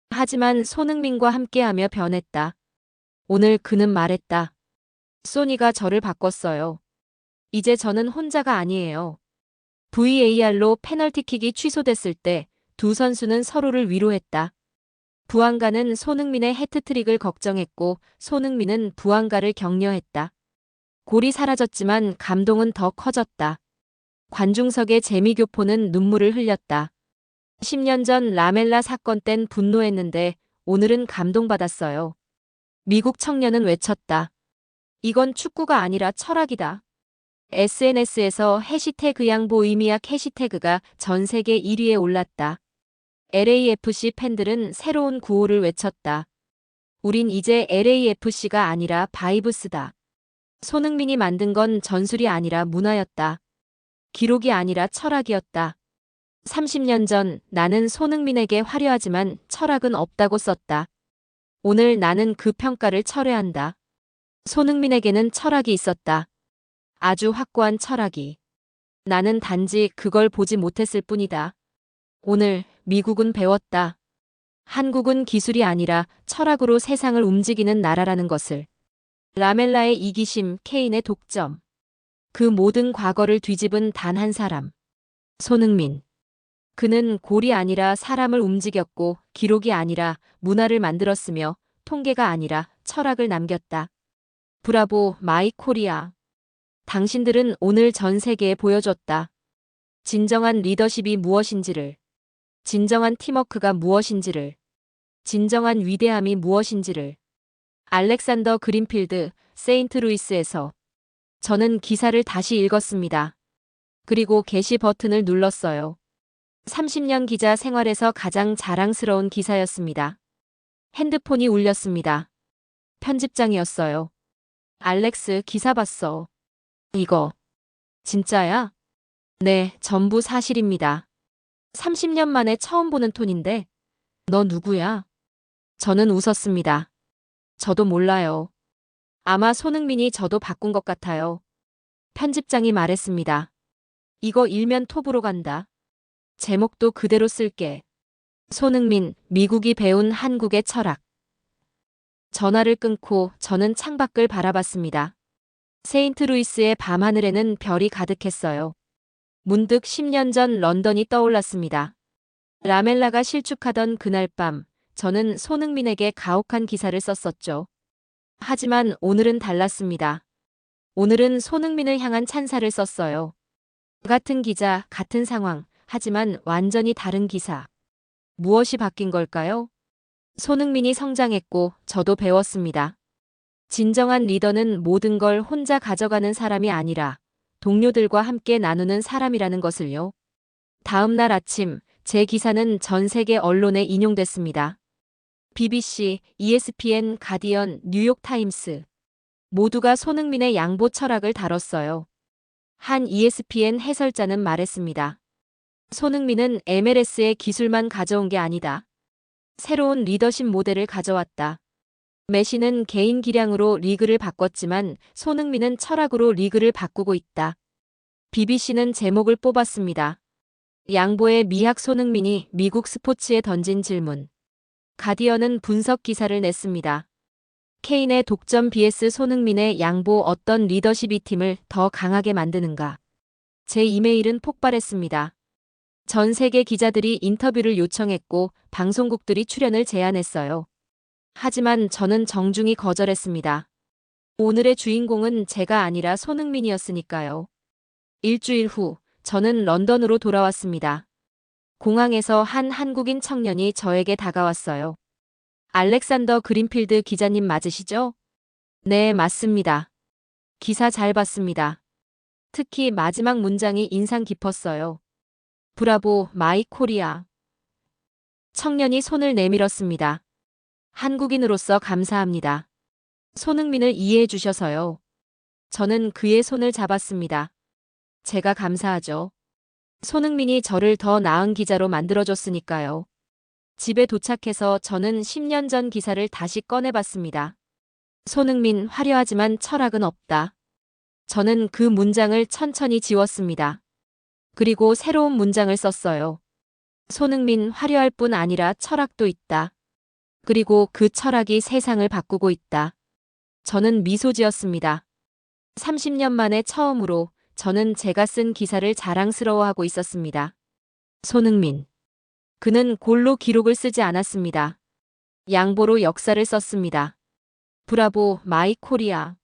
[SPEAKER 3] 하지만 손흥민과 함께하며 변했다. 오늘 그는 말했다. 소니가 저를 바꿨어요. 이제 저는 혼자가 아니에요. VAR로 페널티킥이 취소됐을 때 두 선수는 서로를 위로했다. 부안가는 손흥민의 해트트릭을 걱정했고 손흥민은 부안가를 격려했다. 골이 사라졌지만 감동은 더 커졌다. 관중석의 재미교포는 눈물을 흘렸다. 10년 전 라멜라 사건 땐 분노했는데 오늘은 감동받았어요. 미국 청년은 외쳤다. 이건 축구가 아니라 철학이다. SNS에서 해시태그 양보 의미약 해시태그가 전 세계 1위에 올랐다. LAFC 팬들은 새로운 구호를 외쳤다. 우린 이제 LAFC가 아니라 바이브스다. 손흥민이 만든 건 전술이 아니라 문화였다. 기록이 아니라 철학이었다. 30년 전 나는 손흥민에게 화려하지만 철학은 없다고 썼다. 오늘 나는 그 평가를 철회한다. 손흥민에게는 철학이 있었다. 아주 확고한 철학이. 나는 단지 그걸 보지 못했을 뿐이다. 오늘 미국은 배웠다. 한국은 기술이 아니라 철학으로 세상을 움직이는 나라라는 것을. 라멜라의 이기심, 케인의 독점. 그 모든 과거를 뒤집은 단 한 사람. 손흥민. 그는 골이 아니라 사람을 움직였고 기록이 아니라 문화를 만들었으며 통계가 아니라 철학을 남겼다. 브라보, 마이 코리아. 당신들은 오늘 전 세계에 보여줬다. 진정한 리더십이 무엇인지를. 진정한 팀워크가 무엇인지를. 진정한 위대함이 무엇인지를. 알렉산더 그린필드, 세인트루이스에서. 저는 기사를 다시 읽었습니다. 그리고 게시 버튼을 눌렀어요. 30년 기자 생활에서 가장 자랑스러운 기사였습니다. 핸드폰이 울렸습니다. 편집장이었어요. 알렉스, 기사 봤어. 이거 진짜야? 네, 전부 사실입니다. 30년 만에 처음 보는 톤인데 너 누구야? 저는 웃었습니다. 저도 몰라요. 아마 손흥민이 저도 바꾼 것 같아요. 편집장이 말했습니다. 이거 일면 톱으로 간다. 제목도 그대로 쓸게. 손흥민, 미국이 배운 한국의 철학. 전화를 끊고 저는 창밖을 바라봤습니다. 세인트루이스의 밤하늘에는 별이 가득했어요. 문득 10년 전 런던이 떠올랐습니다. 라멜라가 실축하던 그날 밤, 저는 손흥민에게 가혹한 기사를 썼었죠. 하지만 오늘은 달랐습니다. 오늘은 손흥민을 향한 찬사를 썼어요. 같은 기자, 같은 상황, 하지만 완전히 다른 기사. 무엇이 바뀐 걸까요? 손흥민이 성장했고 저도 배웠습니다. 진정한 리더는 모든 걸 혼자 가져가는 사람이 아니라 동료들과 함께 나누는 사람이라는 것을요. 다음 날 아침, 제 기사는 전 세계 언론에 인용됐습니다. BBC, ESPN, 가디언, 뉴욕타임스. 모두가 손흥민의 양보 철학을 다뤘어요. 한 ESPN 해설자는 말했습니다. 손흥민은 MLS의 기술만 가져온 게 아니다. 새로운 리더십 모델을 가져왔다. 메시는 개인 기량으로 리그를 바꿨지만 손흥민은 철학으로 리그를 바꾸고 있다. BBC는 제목을 뽑았습니다. 양보의 미학 손흥민이 미국 스포츠에 던진 질문. 가디언은 분석 기사를 냈습니다. 케인의 독점 vs 손흥민의 양보 어떤 리더십이 팀을 더 강하게 만드는가. 제 이메일은 폭발했습니다. 전 세계 기자들이 인터뷰를 요청했고 방송국들이 출연을 제안했어요. 하지만 저는 정중히 거절했습니다. 오늘의 주인공은 제가 아니라 손흥민이었으니까요. 일주일 후, 저는 런던으로 돌아왔습니다. 공항에서 한 한국인 청년이 저에게 다가왔어요. 알렉산더 그린필드 기자님 맞으시죠? 네, 맞습니다. 기사 잘 봤습니다. 특히 마지막 문장이 인상 깊었어요. 브라보, 마이 코리아. 청년이 손을 내밀었습니다. 한국인으로서 감사합니다. 손흥민을 이해해 주셔서요. 저는 그의 손을 잡았습니다. 제가 감사하죠. 손흥민이 저를 더 나은 기자로 만들어줬으니까요. 집에 도착해서 저는 10년 전 기사를 다시 꺼내봤습니다. 손흥민, 화려하지만 철학은 없다. 저는 그 문장을 천천히 지웠습니다. 그리고 새로운 문장을 썼어요. 손흥민, 화려할 뿐 아니라 철학도 있다. 그리고 그 철학이 세상을 바꾸고 있다. 저는 미소 지었습니다. 30년 만에 처음으로 저는 제가 쓴 기사를 자랑스러워하고 있었습니다. 손흥민. 그는 골로 기록을 쓰지 않았습니다. 양보로 역사를 썼습니다. 브라보, 마이 코리아.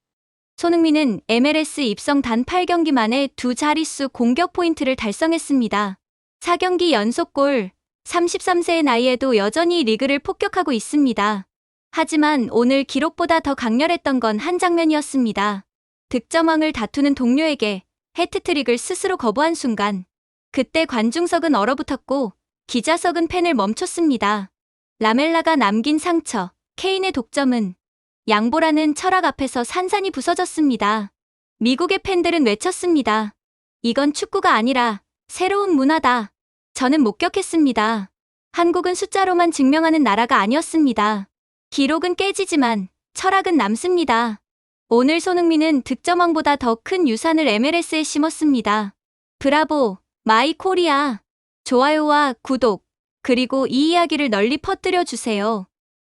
[SPEAKER 1] 손흥민은 MLS 입성 단 8경기 만에 두 자릿수 공격 포인트를 달성했습니다. 4경기 연속 골, 33세의 나이에도 여전히 리그를 폭격하고 있습니다. 하지만 오늘 기록보다 더 강렬했던 건 한 장면이었습니다. 득점왕을 다투는 동료에게 해트트릭을 스스로 거부한 순간, 그때 관중석은 얼어붙었고 기자석은 펜을 멈췄습니다. 라멜라가 남긴 상처, 케인의 독점은 양보라는 철학 앞에서 산산이 부서졌습니다. 미국의 팬들은 외쳤습니다. 이건 축구가 아니라 새로운 문화다. 저는 목격했습니다. 한국은 숫자로만 증명하는 나라가 아니었습니다. 기록은 깨지지만 철학은 남습니다. 오늘 손흥민은 득점왕보다 더 큰 유산을 MLS에 심었습니다. 브라보, 마이 코리아. 좋아요와 구독, 그리고 이 이야기를 널리 퍼뜨려 주세요.